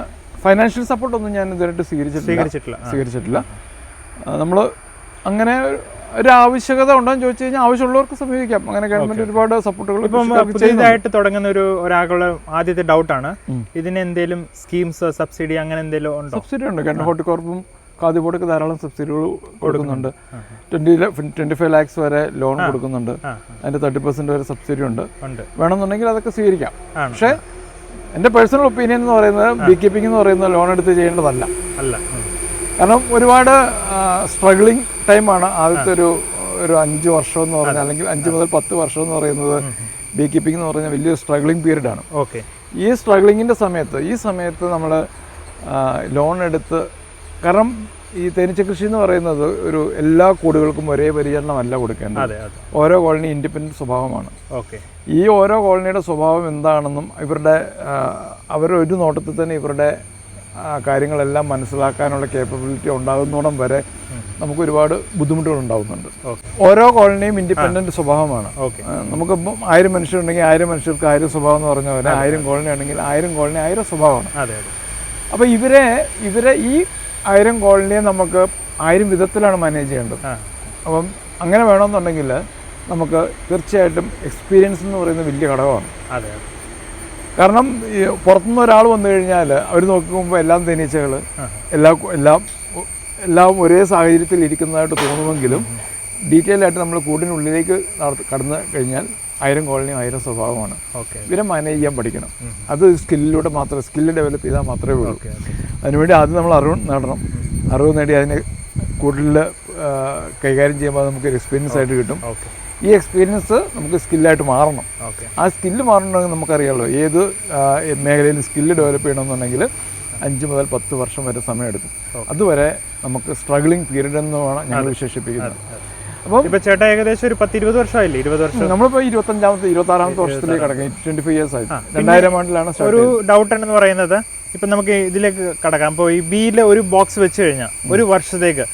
ഫൈനാൻഷ്യൽ സപ്പോർട്ടൊന്നും ഞാൻ ഇതുവരെയായിട്ട് സ്വീകരിച്ചിട്ടില്ല. നമ്മൾ അങ്ങനെ ഒരു ആവശ്യകത ഉണ്ടോന്ന് ചോദിച്ചു കഴിഞ്ഞാൽ ആവശ്യമുള്ളവർക്ക് സമീപിക്കാം. അങ്ങനെ ഗവൺമെന്റ് ഒരുപാട് സപ്പോർട്ടുകൾ. ഇപ്പം പുതിയതായിട്ട് തുടങ്ങുന്ന ഒരാളുടെ ആദ്യത്തെ ഡൗട്ടാണ്, ഇതിന് എന്തെങ്കിലും സ്കീംസ്, സബ്സിഡി അങ്ങനെ എന്തെങ്കിലും ഉണ്ടോ? സബ്സിഡി ഉണ്ട്. കാരണം ഹോർട്ടികോർപ്പും ഖാദി ബോർഡൊക്കെ ധാരാളം സബ്സിഡികൾ കൊടുക്കുന്നുണ്ട്. 25 lakhs വരെ ലോൺ കൊടുക്കുന്നുണ്ട്. അതിന്റെ 30% വരെ സബ്സിഡി ഉണ്ട്. വേണമെന്നുണ്ടെങ്കിൽ അതൊക്കെ സ്വീകരിക്കാം. പക്ഷേ എൻ്റെ പേഴ്സണൽ ഒപ്പീനിയൻ എന്ന് പറയുന്നത് ബീ കീപ്പിംഗ് എന്ന് പറയുന്നത് ലോൺ എടുത്ത് ചെയ്യേണ്ടതല്ല. കാരണം ഒരുപാട് സ്ട്രഗ്ലിംഗ് ടൈമാണ് ആദ്യത്തെ ഒരു 5 വർഷം എന്ന് പറഞ്ഞാൽ, അല്ലെങ്കിൽ 5 മുതൽ 10 വർഷം എന്ന് പറയുന്നത് ബീ കീപ്പിംഗ് എന്ന് പറഞ്ഞാൽ വലിയൊരു സ്ട്രഗ്ലിംഗ് പീരീഡാണ്. ഈ സ്ട്രഗ്ലിങ്ങിൻ്റെ സമയത്ത് നമ്മൾ ലോൺ എടുത്ത്, കാരണം ഈ തേനീച്ച കൃഷി എന്ന് പറയുന്നത് എല്ലാ കൂടുകൾക്കും ഒരേ പരിചരണമല്ല കൊടുക്കേണ്ടത്. ഓരോ കോളനി ഇൻഡിപെൻഡൻറ്റ് സ്വഭാവമാണ്. ഈ ഓരോ കോളനിയുടെ സ്വഭാവം എന്താണെന്നും അവരൊരു നോട്ടത്തിൽ തന്നെ ഇവരുടെ കാര്യങ്ങളെല്ലാം മനസ്സിലാക്കാനുള്ള കേപ്പബിലിറ്റി ഉണ്ടാകുന്നോടം വരെ നമുക്ക് ഒരുപാട് ബുദ്ധിമുട്ടുകൾ ഉണ്ടാകുന്നുണ്ട്. ഓരോ കോളനിയും ഇൻഡിപെൻഡന്റ് സ്വഭാവമാണ്. നമുക്കിപ്പം 1000 മനുഷ്യരുണ്ടെങ്കിൽ 1000 മനുഷ്യർക്ക് 1000 സ്വഭാവം എന്ന് പറഞ്ഞ പോലെ 1000 കോളനി ഉണ്ടെങ്കിൽ 1000 കോളനി 1000 സ്വഭാവമാണ്. അപ്പോൾ ഇവരെ ഈ 1000 കോളനിയെ നമുക്ക് 1000 വിധത്തിലാണ് മാനേജ് ചെയ്യേണ്ടത്. അപ്പം അങ്ങനെ വേണമെന്നുണ്ടെങ്കിൽ നമുക്ക് തീർച്ചയായിട്ടും എക്സ്പീരിയൻസ് എന്ന് പറയുന്നത് വലിയ ഘടകമാണ്. കാരണം പുറത്തുനിന്ന് ഒരാൾ വന്നു കഴിഞ്ഞാൽ അവർ നോക്കുമ്പോൾ എല്ലാം തേനീച്ചകൾ എല്ലാം ഒരേ സാഹചര്യത്തിൽ ഇരിക്കുന്നതായിട്ട് തോന്നുമെങ്കിലും ഡീറ്റെയിൽ ആയിട്ട് നമ്മൾ കൂടിനുള്ളിലേക്ക് കടന്നു കഴിഞ്ഞാൽ 1000 കോളനി 1000 സ്വഭാവമാണ്. ഇവരെ മാനേജ് ചെയ്യാൻ പഠിക്കണം. അത് സ്കില്ലിലൂടെ മാത്രമേ, സ്കില്ല് ഡെവലപ്പ് ചെയ്താൽ മാത്രമേ ഉള്ളൂ. അതിനുവേണ്ടി ആദ്യം നമ്മൾ അറിവ് നേടി അതിനെ കൂടുതൽ കൈകാര്യം ചെയ്യുമ്പോൾ നമുക്കൊരു എക്സ്പീരിയൻസ് ആയിട്ട് കിട്ടും. ഈ എക്സ്പീരിയൻസ് നമുക്ക് സ്കില്ലായിട്ട് മാറണം. ആ സ്കില്ല് മാറണമെങ്കിൽ നമുക്കറിയാമല്ലോ, ഏത് മേഖലയിൽ സ്കില്ല് ഡെവലപ്പ് ചെയ്യണമെന്നുണ്ടെങ്കിൽ 5 മുതൽ 10 വർഷം വരെ സമയമെടുക്കും. അതുവരെ നമുക്ക് സ്ട്രഗ്ലിംഗ് പീരീഡ് എന്നാണ് ഞങ്ങൾ വിശേഷിപ്പിക്കുന്നത്. അപ്പം ഇപ്പോൾ ചേട്ടാ ഏകദേശം ഒരു 10-20 വർഷമായില്ലേ? 20 വർഷം. നമ്മളിപ്പോൾ 26ാമത്തെ വർഷത്തിലേക്ക് കടക്കും. 25 years ആയി. 2000 ആണ്ടിലാണ്. ഒരു ഡൗട്ട് എന്ന് പറയുന്നത്, ഇപ്പം നമുക്ക് ഇതിലേക്ക് കടക്കാം. അപ്പോൾ ഈ ബിയിൽ ഒരു ബോക്സ് വെച്ച് കഴിഞ്ഞാൽ ഒരു വർഷത്തേക്ക്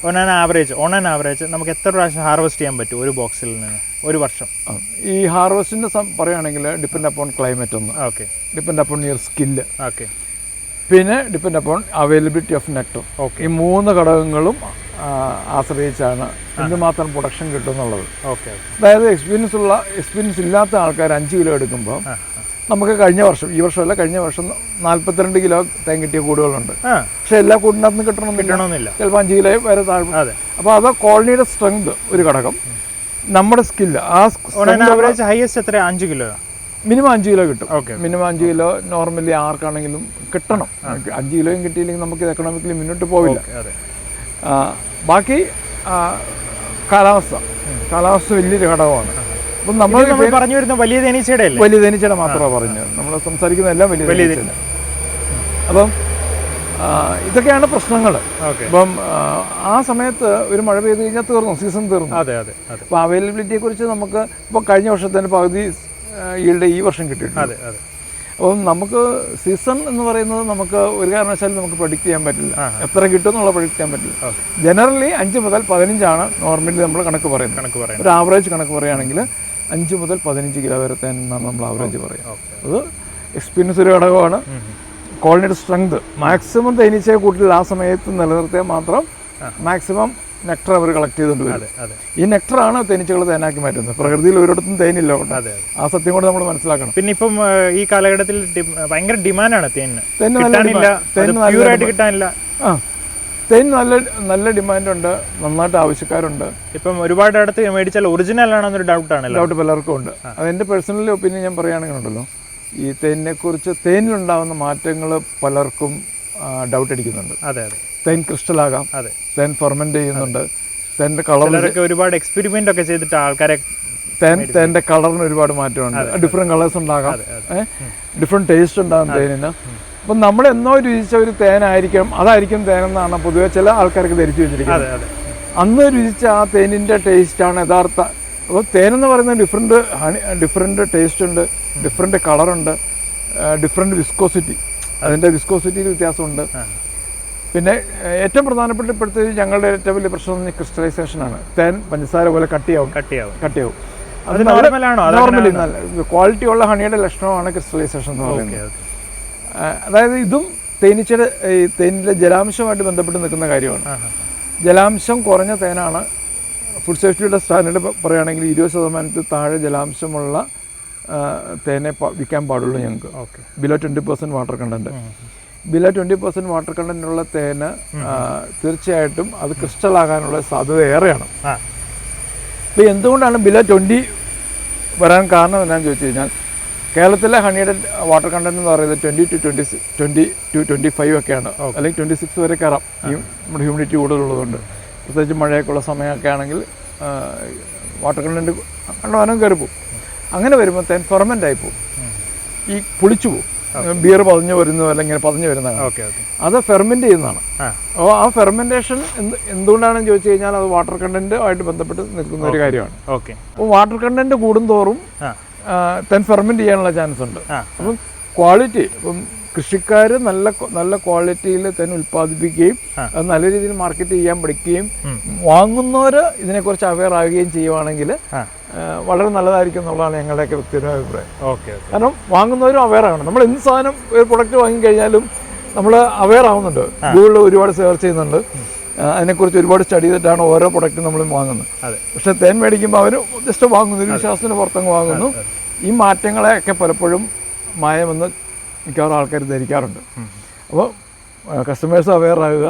ഓൺ ആൻ ആവറേജ് നമുക്ക് എത്ര പ്രാവശ്യം ഹാർവെസ്റ്റ് ചെയ്യാൻ പറ്റും ഒരു ബോക്സിൽ നിന്ന് ഒരു വർഷം? ഈ ഹാർവെസ്റ്റിൻ്റെ പറയുകയാണെങ്കിൽ ഡിപ്പെൻഡ് അപ്പോൺ ക്ലൈമറ്റ് ഒന്ന്, ഡിപ്പെൻഡ് അപ്പോൺ യുവർ സ്കില്ല്, പിന്നെ depend upon availability of nectar. ഈ 3 ഘടകങ്ങളും ആശ്രയിച്ചാണ് എന്തുമാത്രം പ്രൊഡക്ഷൻ കിട്ടും എന്നുള്ളത്. അതായത് എക്സ്പീരിയൻസ് ഇല്ലാത്ത ആൾക്കാർ 5 കിലോ എടുക്കുമ്പോൾ നമുക്ക് കഴിഞ്ഞ വർഷം, ഈ വർഷമല്ല കഴിഞ്ഞ വർഷം 42 കിലോ തേൻ കിട്ടിയ കൂടുകളുണ്ട്. പക്ഷെ എല്ലാ കൂടിനകത്തുനിന്ന് കിട്ടണമെന്നില്ല, ചിലപ്പോൾ 5 കിലോ വരെ താഴെ. അപ്പോൾ അത് കോളനിയുടെ സ്ട്രെങ്ത് ഒരു ഘടകം, നമ്മുടെ സ്കില്ല്. ഹൈയസ്റ്റ് എത്ര? 5 കിലോ മിനിമം 5 കിലോ കിട്ടും. മിനിമം 5 കിലോ നോർമലി ആർക്കാണെങ്കിലും കിട്ടണം. 5 കിലോയും കിട്ടിയില്ലെങ്കിൽ നമുക്ക് എക്കണോമിക്കലി മുന്നോട്ട് പോവില്ല. ബാക്കി കാലാവസ്ഥ വലിയൊരു ഘടകമാണ്. അപ്പം നമ്മൾ പറഞ്ഞു വരുന്ന വലിയ തേനീച്ചയുടെ മാത്രമാണ് പറഞ്ഞത്. നമ്മൾ സംസാരിക്കുന്ന എല്ലാം വലിയ തേനീച്ചയുടെ. അപ്പം ഇതൊക്കെയാണ് പ്രശ്നങ്ങൾ. അപ്പം ആ സമയത്ത് ഒരു മഴ പെയ്ത് കഴിഞ്ഞാൽ തീർന്നു, സീസൺ തീർന്നു. അപ്പോൾ അവൈലബിലിറ്റിയെ കുറിച്ച് നമുക്ക് ഇപ്പോൾ കഴിഞ്ഞ വർഷത്തിൻ്റെ പകുതി ഈൽഡ് ഈ വർഷം കിട്ടിയിട്ടുണ്ട്. അപ്പം നമുക്ക് സീസൺ എന്ന് പറയുന്നത് നമുക്ക് ഒരു കാരണവശാലും നമുക്ക് പ്രഡിക്റ്റ് ചെയ്യാൻ പറ്റില്ല, എത്ര കിട്ടും എന്നുള്ള പ്രഡിക്റ്റ് ചെയ്യാൻ പറ്റില്ല. ജനറലി 5 മുതൽ 15 നോർമലി നമ്മൾ കണക്ക് പറയുന്നത്. ഒരു ആവറേജ് കണക്ക് പറയുകയാണെങ്കിൽ 5 മുതൽ 15 കിലോ വരെ തന്നെയാണ് നമ്മൾ ആവറേജ് പറയുക. അത് എക്സ്പീരിയൻസ് ഒരു ഘടകമാണ്. കോളനിയുടെ സ്ട്രെങ്ത്, മാക്സിമം തേനീച്ചയെ കൂട്ടിൽ ആ സമയത്ത് നിലനിർത്തിയാൽ മാത്രം മാക്സിമം നെക്ടർ അവർ കളക്ട് ചെയ്തുകൊണ്ട് വരും. ഈ നെക്ടറാണ് തേനീച്ചകൾ തേനാക്കി മാറ്റുന്നത്. പ്രകൃതിയിൽ ഒരിടത്തും തേനില്ല. ആ സത്യം കൂടെ നമ്മൾ മനസ്സിലാക്കണം. പിന്നെ ഇപ്പം ഈ കാലഘട്ടത്തിൽ ഭയങ്കര ഡിമാൻഡാണ് തേനിന്. തേൻ നല്ല ഡിമാൻഡുണ്ട്, നന്നായിട്ട് ആവശ്യക്കാരുണ്ട്. ഇപ്പം ഒരുപാട് അടുത്ത് മേടിച്ചാൽ ഒറിജിനൽ ആണെന്നൊരു ഡൗട്ട് പലർക്കും ഉണ്ട്. അതെൻ്റെ പേഴ്സണലി ഒപ്പീനിയൻ ഞാൻ പറയുകയാണെങ്കിൽ ഉണ്ടല്ലോ, ഈ തേനിനെക്കുറിച്ച് തേനിലുണ്ടാകുന്ന മാറ്റങ്ങൾ പലർക്കും ഡൗട്ട് അടിക്കുന്നുണ്ട്. അതെ അതെ. തേൻ ക്രിസ്റ്റലാകാം, അതെ, തേൻ ഫെർമെന്റ് ചെയ്യുന്നുണ്ട്, തേൻ്റെ കളർ ഒരുപാട് എക്സ്പെരിമെന്റ് ഒക്കെ ചെയ്തിട്ട് ആൾക്കാരെ തേൻ്റെ കളറിന് ഒരുപാട് മാറ്റമുണ്ട്. ഡിഫറെൻറ്റ് കളേഴ്സ് ഉണ്ടാകാം, ഡിഫറെൻറ്റ് ടേസ്റ്റ് ഉണ്ടാകും തേനിന്. അപ്പം നമ്മൾ എന്നോ രുചിച്ച ഒരു തേനായിരിക്കും, അതായിരിക്കും തേനെന്നാണ് പൊതുവെ ചില ആൾക്കാർക്ക് ധരിച്ചു വെച്ചിരിക്കുന്നത്. അന്ന് രുചിച്ച ആ തേനിൻ്റെ ടേസ്റ്റാണ് യഥാർത്ഥ. അപ്പോൾ തേനെന്ന് പറയുന്നത് ഡിഫറെൻറ്റ് ടേസ്റ്റ് ഉണ്ട്, ഡിഫറെൻറ്റ് കളറുണ്ട്, ഡിഫറെൻറ്റ് വിസ്കോസിറ്റി, അതിൻ്റെ വിസ്കോസിറ്റിയിൽ വ്യത്യാസമുണ്ട്. പിന്നെ ഏറ്റവും പ്രധാനപ്പെട്ട ഇപ്പോഴത്തെ ഞങ്ങളുടെ ഏറ്റവും വലിയ പ്രശ്നം എന്ന് ക്രിസ്റ്റലൈസേഷനാണ്. തേൻ പഞ്ചസാര പോലെ കട്ടിയാവും. അത് നോർമലി ക്വാളിറ്റി ഉള്ള ഹണിയുടെ ലക്ഷണമാണ് ക്രിസ്റ്റലൈസേഷൻ എന്ന് പറയുന്നത്. അതായത് ഇതും തേനീച്ചയുടെ തേനിലെ ജലാംശമായിട്ട് ബന്ധപ്പെട്ട് നിൽക്കുന്ന കാര്യമാണ്. ജലാംശം കുറഞ്ഞ തേനാണ് ഫുഡ് സേഫ്റ്റിയുടെ സ്റ്റാൻഡേർഡ് പറയുകയാണെങ്കിൽ 20% താഴെ ജലാംശമുള്ള തേനെ വിൽക്കാൻ പാടുള്ളൂ ഞങ്ങൾക്ക്. Below 20% water content. Below 20% water കണ്ടൻറ്റുള്ള തേന് തീർച്ചയായിട്ടും അത് ക്രിസ്റ്റലാകാനുള്ള സാധ്യത ഏറെയാണ്. ഇപ്പോൾ എന്തുകൊണ്ടാണ് ബിലോ 20 വരാൻ കാരണം എന്താണെന്ന് ചോദിച്ചു കഴിഞ്ഞാൽ, കേരളത്തിലെ ഹണിയുടെ വാട്ടർ കണ്ടൻറ്റ് എന്ന് പറയുന്നത് 20 to 25 ഒക്കെയാണ്, അല്ലെങ്കിൽ 26 വരെ കയറാം. ഈ നമ്മുടെ ഹ്യൂമിഡിറ്റി കൂടുതലുള്ളതുകൊണ്ട്, പ്രത്യേകിച്ച് മഴയൊക്കെയുള്ള സമയമൊക്കെ ആണെങ്കിൽ വാട്ടർ കണ്ടൻറ്റ് കണ്ടമാനം കയറിപ്പോവും. അങ്ങനെ വരുമ്പോൾ തേൻ ഫെർമെൻ്റ് ആയിപ്പോവും, ഈ പുളിച്ചു പോവും. ബിയർ പതിഞ്ഞു വരുന്നു അല്ലെങ്കിൽ പതിഞ്ഞു വരുന്നതാണ്, അത് ഫെർമെൻറ്റ് ചെയ്യുന്നതാണ്. അപ്പോൾ ആ ഫെർമെൻറ്റേഷൻ എന്തുകൊണ്ടാണെന്ന് ചോദിച്ചു കഴിഞ്ഞാൽ അത് വാട്ടർ കണ്ടൻറ്റ് ആയിട്ട് ബന്ധപ്പെട്ട് നിൽക്കുന്ന ഒരു കാര്യമാണ്. അപ്പോൾ വാട്ടർ കണ്ടൻറ്റ് കൂടുന്തോറും തേൻ ഫെർമെൻറ്റ് ചെയ്യാനുള്ള ചാൻസ് ഉണ്ട്. അപ്പം ക്വാളിറ്റി, ഇപ്പം കൃഷിക്കാർ നല്ല ക്വാളിറ്റിയിൽ തേൻ ഉൽപ്പാദിപ്പിക്കുകയും അത് നല്ല രീതിയിൽ മാർക്കറ്റ് ചെയ്യാൻ പഠിക്കുകയും വാങ്ങുന്നവർ ഇതിനെക്കുറിച്ച് അവെയർ ആവുകയും ചെയ്യുവാണെങ്കിൽ വളരെ നല്ലതായിരിക്കും എന്നുള്ളതാണ് ഞങ്ങളുടെയൊക്കെ വ്യക്തിപരമായ അഭിപ്രായം. കാരണം വാങ്ങുന്നവരും അവെയർ ആവണം. നമ്മൾ എന്ത് സാധനം ഒരു പ്രൊഡക്റ്റ് വാങ്ങിക്കഴിഞ്ഞാലും നമ്മൾ അവെയർ ആവുന്നുണ്ട്. ഗൂഗിളിൽ ഒരുപാട് സെർച്ച് ചെയ്യുന്നുണ്ട്, അതിനെക്കുറിച്ച് ഒരുപാട് സ്റ്റഡി ചെയ്തിട്ടാണ് ഓരോ പ്രൊഡക്റ്റും നമ്മൾ വാങ്ങുന്നത്. പക്ഷേ തേൻ മേടിക്കുമ്പോൾ അവർ ജസ്റ്റ് വാങ്ങുന്നു, ഒരു വിശ്വാസത്തിന് പുറത്തങ്ങ് വാങ്ങുന്നു. ഈ മാറ്റങ്ങളെയൊക്കെ പലപ്പോഴും മായമെന്ന് മിക്കവാറും ആൾക്കാർ ധരിക്കാറുണ്ട്. അപ്പോൾ കസ്റ്റമേഴ്സ് അവെയർ ആവുക.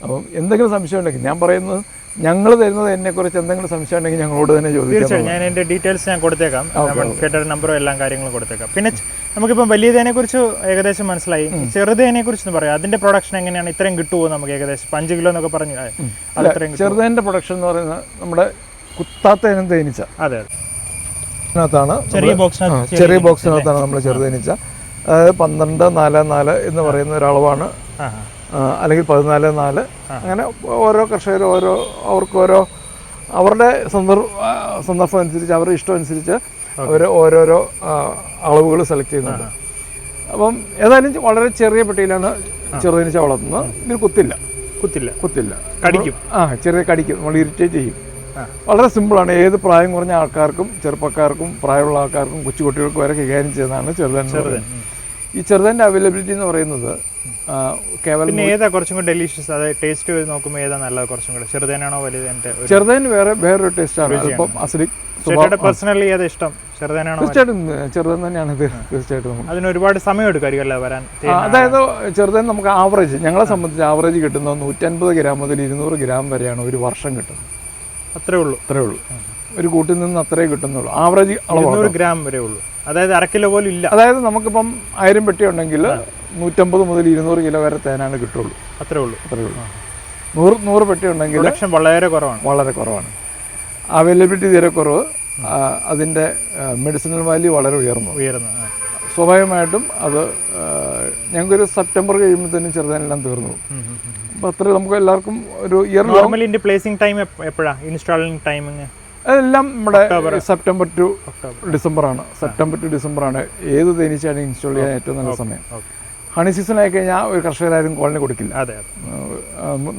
അപ്പം എന്തെങ്കിലും സംശയം ഉണ്ടെങ്കിൽ, ഞാൻ പറയുന്നത് ഞങ്ങൾ തരുന്നത് എന്നെക്കുറിച്ച് എന്തെങ്കിലും സംശയം ഉണ്ടെങ്കിൽ ഞങ്ങളോട് തന്നെ ചോദിക്കാം. ഞാൻ എൻ്റെ ഡീറ്റെയിൽസ് ഞാൻ കൊടുത്തേക്കാം, കേട്ട നമ്പറും എല്ലാം കാര്യങ്ങളും കൊടുത്തേക്കാം. പിന്നെ നമുക്കിപ്പം വലിയ തേനെ കുറിച്ച് ഏകദേശം മനസ്സിലായി. ചെറുതേനെ കുറിച്ച് പറയാം, അതിന്റെ പ്രൊഡക്ഷൻ എങ്ങനെയാണ്? ഇത്രയും കിട്ടുമോ നമുക്ക്? ഏകദേശം 5 കിലോ എന്നൊക്കെ പറഞ്ഞു. ചെറുതേൻ്റെ പ്രൊഡക്ഷൻ എന്ന് പറയുന്നത് നമ്മുടെ കുത്താത്തേനും തേനീച്ച. അതെ, ചെറിയ ബോക്സിനകത്താണ് നമ്മൾ ചെറുതേനീച്ച. അതായത് 12-4-4 എന്ന് പറയുന്ന ഒരളവാണ്, അല്ലെങ്കിൽ 14-4. അങ്ങനെ ഓരോ കർഷകരും അവർക്കോരോ അവരുടെ സന്ദർഭം അനുസരിച്ച്, അവരുടെ ഇഷ്ടം അനുസരിച്ച് അവർ ഓരോരോ അളവുകൾ സെലക്ട് ചെയ്യുന്നുണ്ട്. അപ്പം ഏതായാലും വളരെ ചെറിയ പെട്ടിയിലാണ് ചെറുതേനീച്ച വളർത്തുന്നത്. ഇതിൽ കുത്തില്ല, കടിക്കും. ചെറിയ കടിക്കും, നമ്മൾ ഇറിറ്റേറ്റ് ചെയ്യും. വളരെ സിമ്പിളാണ്. ഏത് പ്രായം കുറഞ്ഞ ആൾക്കാർക്കും, ചെറുപ്പക്കാർക്കും, പ്രായമുള്ള ആൾക്കാർക്കും, കൊച്ചുകുട്ടികൾക്കും വരെ കൈകാര്യം ചെയ്യുന്നതാണ് ചെറുതേൻ. ഈ ചെറുതേൻ്റെ അവൈലബിലിറ്റി എന്ന് പറയുന്നത് കേവലം ഏതാ കുറച്ചും കൂടെ ഡെലീഷ്യസ്? അതായത് ടേസ്റ്റ് നോക്കുമ്പോൾ ഏതാ നല്ലത്? കുറച്ചും കൂടെ ചെറുതേനാണോ വലുതേൻ്റെ? ചെറുതേൻ വേറൊരു ടേസ്റ്റാണ്, അല്പം അസിഡിക്. പേഴ്സണലി ഏതാ ഇഷ്ടം? ചെറുതേനാണോ? തീർച്ചയായിട്ടും ചെറുതേൻ തന്നെയാണ് ഇത്. തീർച്ചയായിട്ടും അതിന് ഒരുപാട് സമയം എടുക്കുമായിരിക്കുമല്ലോ വരാൻ. അതായത് ചെറുതേൻ നമുക്ക് ആവറേജ്, ഞങ്ങളെ സംബന്ധിച്ച് ആവറേജ് കിട്ടുന്നത് 150 ഗ്രാം മുതൽ 200 ഗ്രാം വരെയാണ് ഒരു വർഷം കിട്ടുന്നത്. അത്രേ ഉള്ളൂ. ഒരു കൂട്ടിൽ നിന്ന് അത്രേ കിട്ടുന്നുള്ളൂ. ആവറേജ് 200 ഗ്രാം വരെ ഉള്ളൂ. അതായത് 1/2 കിലോ പോലും ഇല്ല. അതായത് നമുക്കിപ്പം 1000 പെട്ടി ഉണ്ടെങ്കിൽ 150 മുതൽ 200 കിലോ വരെ തേനാണ് കിട്ടുള്ളൂ. അത്രേ ഉള്ളൂ. 100 പെട്ടി ഉണ്ടെങ്കിൽ വളരെ കുറവാണ്. അവൈലബിലിറ്റി തീരെ കുറവ്. അതിൻ്റെ മെഡിസിനൽ വാല്യൂ വളരെ ഉയർന്നു. സ്വാഭാവികമായിട്ടും അത് ഞങ്ങൾക്കൊരു സെപ്റ്റംബർ കഴിയുമ്പോഴത്തേനും ചെറുതാനെല്ലാം തീർന്നു. അപ്പോൾ അത്ര നമുക്ക് എല്ലാവർക്കും ഒരു ഇയർ നോർമലി പ്ലേസിംഗ് ടൈം എപ്പോഴാണ്? ഇൻസ്റ്റാളിംഗ് ടൈമിങ് അതെല്ലാം നമ്മുടെ സെപ്റ്റംബർ ടു ഡിസംബറാണ്. ഏത് തേനീച്ചയാണ് ഇൻസ്റ്റാൾ ചെയ്യാൻ ഏറ്റവും നല്ല സമയം. ഹണി സീസൺ ആയി കഴിഞ്ഞാൽ ഒരു കർഷകരാരും കോളനി കൊടുക്കില്ല.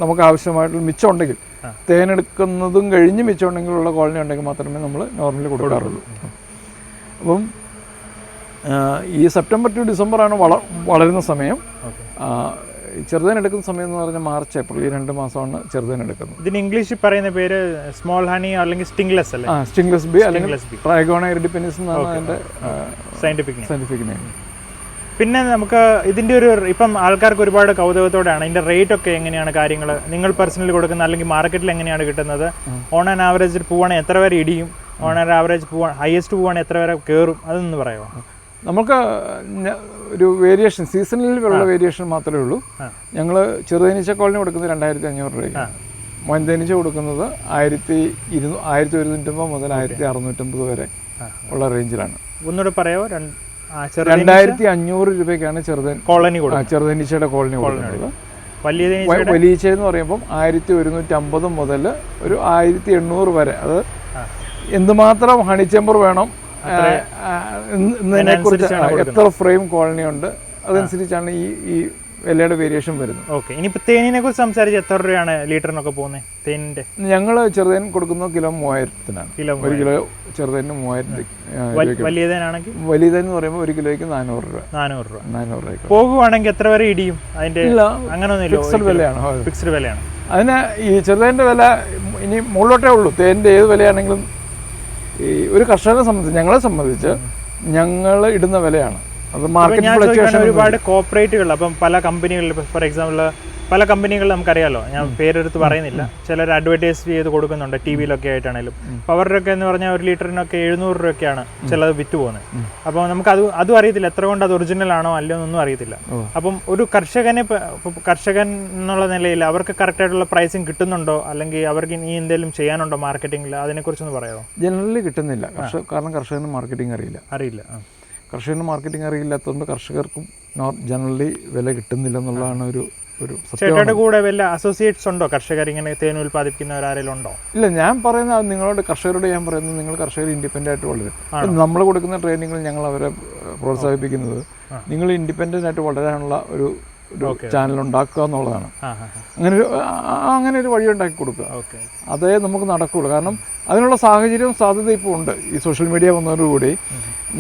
നമുക്ക് ആവശ്യമായിട്ടുള്ള മിച്ചം ഉണ്ടെങ്കിൽ, തേനെടുക്കുന്നതും കഴിഞ്ഞ് മിച്ചം ഉണ്ടെങ്കിലുള്ള കോളനി ഉണ്ടെങ്കിൽ മാത്രമേ നമ്മൾ നോർമലി കൊടുക്കാറുള്ളൂ. അപ്പം ഈ സെപ്റ്റംബർ ടു ഡിസംബറാണ് വളരുന്ന സമയം. ചെറുതേൻ എടുക്കുന്ന സമയം എന്ന് പറഞ്ഞാൽ മാർച്ച് ഏപ്രിൽ, ഈ 2 മാസമാണ് ചെറുതേൻ എടുക്കുന്നത്. ഇതിന് ഇംഗ്ലീഷിൽ പറയുന്ന പേര് സ്മോൾ ഹണി അല്ലെങ്കിൽ സ്റ്റിംഗ്ലെസ് അല്ലേ? സ്റ്റിംഗ്ലെസ് ബി അല്ലെങ്കിൽ ട്രൈഗോണ ഇറിഡിപ്പനിസ് എന്നാണ് അതിൻ്റെ സയന്റിഫിക് നെയിം. പിന്നെ നമുക്ക് ഇതിൻ്റെ ഇപ്പം ആൾക്കാർക്ക് ഒരുപാട് കൗതുകത്തോടെയാണ് ഇതിൻ്റെ റേറ്റ് ഒക്കെ എങ്ങനെയാണ് കാര്യങ്ങൾ? നിങ്ങൾ പേഴ്സണലി കൊടുക്കുന്ന അല്ലെങ്കിൽ മാർക്കറ്റിൽ എങ്ങനെയാണ് കിട്ടുന്നത്? ഓൺ ആൻ ആവറേജ് പോവുകയാണെങ്കിൽ എത്ര വരെ ഇടിയും? ഓൺ ആൻ ആവറേജ് ഹയസ്റ്റ് പോവുകയാണെങ്കിൽ എത്ര വരെ കയറും? അതൊന്ന് പറയാമോ? നമുക്ക് ഒരു വേരിയേഷൻ സീസണിലുള്ള വേരിയേഷൻ മാത്രമേ ഉള്ളൂ. ഞങ്ങൾ ചെറുതേനീച്ച കോളനി കൊടുക്കുന്നത് 2500 രൂപയ്ക്ക്, മൊൻതേനീച്ച കൊടുക്കുന്നത് 1150 മുതൽ 1650 വരെ ഉള്ള റേഞ്ചിലാണ്. ഒന്നുകൂടെ പറയാമോ? 2500 രൂപയ്ക്കാണ് ചെറുതേനീച്ചയുടെ കോളനി കൊടുക്കുന്നത്. വലിയ എന്ന് പറയുമ്പം 1150 മുതൽ ഒരു 1800 വരെ. അത് എന്തുമാത്രം ഹണി ചേമ്പർ വേണം എന്നതിനെക്കുറിച്ച്, എത്ര ഫ്രെയിം കോളനി ഉണ്ട് അതനുസരിച്ചാണ് ഈ വിലയുടെ വേരിയേഷൻ വരുന്നത്. ഓക്കെ, ഇനിയിപ്പോൾ തേനിനെ കുറിച്ച് സംസാരിച്ച് എത്ര രൂപയാണ് ലിറ്ററിനൊക്കെ പോകുന്നത് തേനിൻ്റെ? ഞങ്ങൾ ചെറുതേൻ കൊടുക്കുന്നത് കിലോ 3000-നാണ്. 1 കിലോ ചെറുതേന് 3000. വലിയതെന്ന് പറയുമ്പോൾ 1 കിലോയ്ക്ക് 400 രൂപ. പോകുവാണെങ്കിൽ എത്ര വരെ ഇടിയും? അതിന്റെ അങ്ങനെയൊന്നുമില്ല, ഫിക്സ്ഡ് വിലയാണ്. അതിന് ഈ ചെറുതേൻ്റെ വില ഇനി മുകളിലോട്ടേ ഉള്ളൂ. തേനിൻ്റെ ഏത് വിലയാണെങ്കിലും ഈ ഒരു കർഷകനെ സംബന്ധിച്ച്, ഞങ്ങളെ സംബന്ധിച്ച് ഞങ്ങൾ ഇടുന്ന വിലയാണ് അത്. മാർക്കറ്റ് ഫ്ലക്ച്വേഷൻ ഒരുപാട് കോർപ്പറേറ്റുകൾ, അപ്പം പല കമ്പനികളിൽ, ഫോർ എക്സാമ്പിൾ പല കമ്പനികൾ നമുക്കറിയാലോ, ഞാൻ പേരെടുത്ത് പറയുന്നില്ല, ചിലർ അഡ്വർടൈസ് ചെയ്ത് കൊടുക്കുന്നുണ്ട് ടി വിയിലൊക്കെ ആയിട്ടാണെങ്കിലും. അപ്പോൾ അവരുടെയൊക്കെ എന്ന് പറഞ്ഞാൽ 1 ലിറ്ററിനൊക്കെ 700 രൂപയൊക്കെയാണ് ചിലത് വിറ്റ് പോകുന്നത്. അപ്പോൾ നമുക്ക് അതും അറിയത്തില്ല, എത്ര കൊണ്ട് അത് ഒറിജിനൽ ആണോ അല്ലയോ എന്നൊന്നും അറിയത്തില്ല. അപ്പം ഒരു കർഷകൻ എന്നുള്ള നിലയിൽ അവർക്ക് കറക്റ്റായിട്ടുള്ള പ്രൈസിങ് കിട്ടുന്നുണ്ടോ, അല്ലെങ്കിൽ അവർക്ക് ഇനി എന്തെങ്കിലും ചെയ്യാനുണ്ടോ മാർക്കറ്റിംഗിൽ? അതിനെക്കുറിച്ചൊന്ന് പറയാമോ? ജനറലി കിട്ടുന്നില്ല, കാരണം കർഷകന് മാർക്കറ്റിംഗ് അറിയില്ല. കർഷകന് മാർക്കറ്റിംഗ് അറിയില്ലാത്തതുകൊണ്ട് കർഷകർക്കും ജനറലി വില കിട്ടുന്നില്ല എന്നുള്ളതാണ് ഒരു ചേട്ടയുടെ കൂടെ വല്ല അസോസിയേറ്റ്സ് ഉണ്ടോ കർഷകർ ഇങ്ങനെ തേൻ ഉൽപ്പാദിപ്പിക്കുന്നവരാരെങ്കിലും ഉണ്ടോ? ഇല്ല, ഞാൻ പറയുന്നത് നിങ്ങളോട് കർഷകരോട് ഞാൻ പറയുന്നത് നിങ്ങൾ കർഷകർ ഇൻഡിപെൻഡൻ്റ് ആയിട്ട് വളരും. നമ്മൾ കൊടുക്കുന്ന ട്രെയിനിങ്ങിൽ ഞങ്ങൾ അവരെ പ്രോത്സാഹിപ്പിക്കുന്നത് നിങ്ങൾ ഇൻഡിപെൻഡൻ്റ് ആയിട്ട് വളരാനുള്ള ഒരു ചാനൽ ഉണ്ടാക്കുക എന്നുള്ളതാണ്. അങ്ങനെ ഒരു വഴി ഉണ്ടാക്കി കൊടുക്കുക, അതേ നമുക്ക് നടക്കുകയുള്ളൂ. കാരണം അതിനുള്ള സാഹചര്യവും സാധ്യത ഇപ്പോൾ ഉണ്ട്. ഈ സോഷ്യൽ മീഡിയ വന്നതോടുകൂടി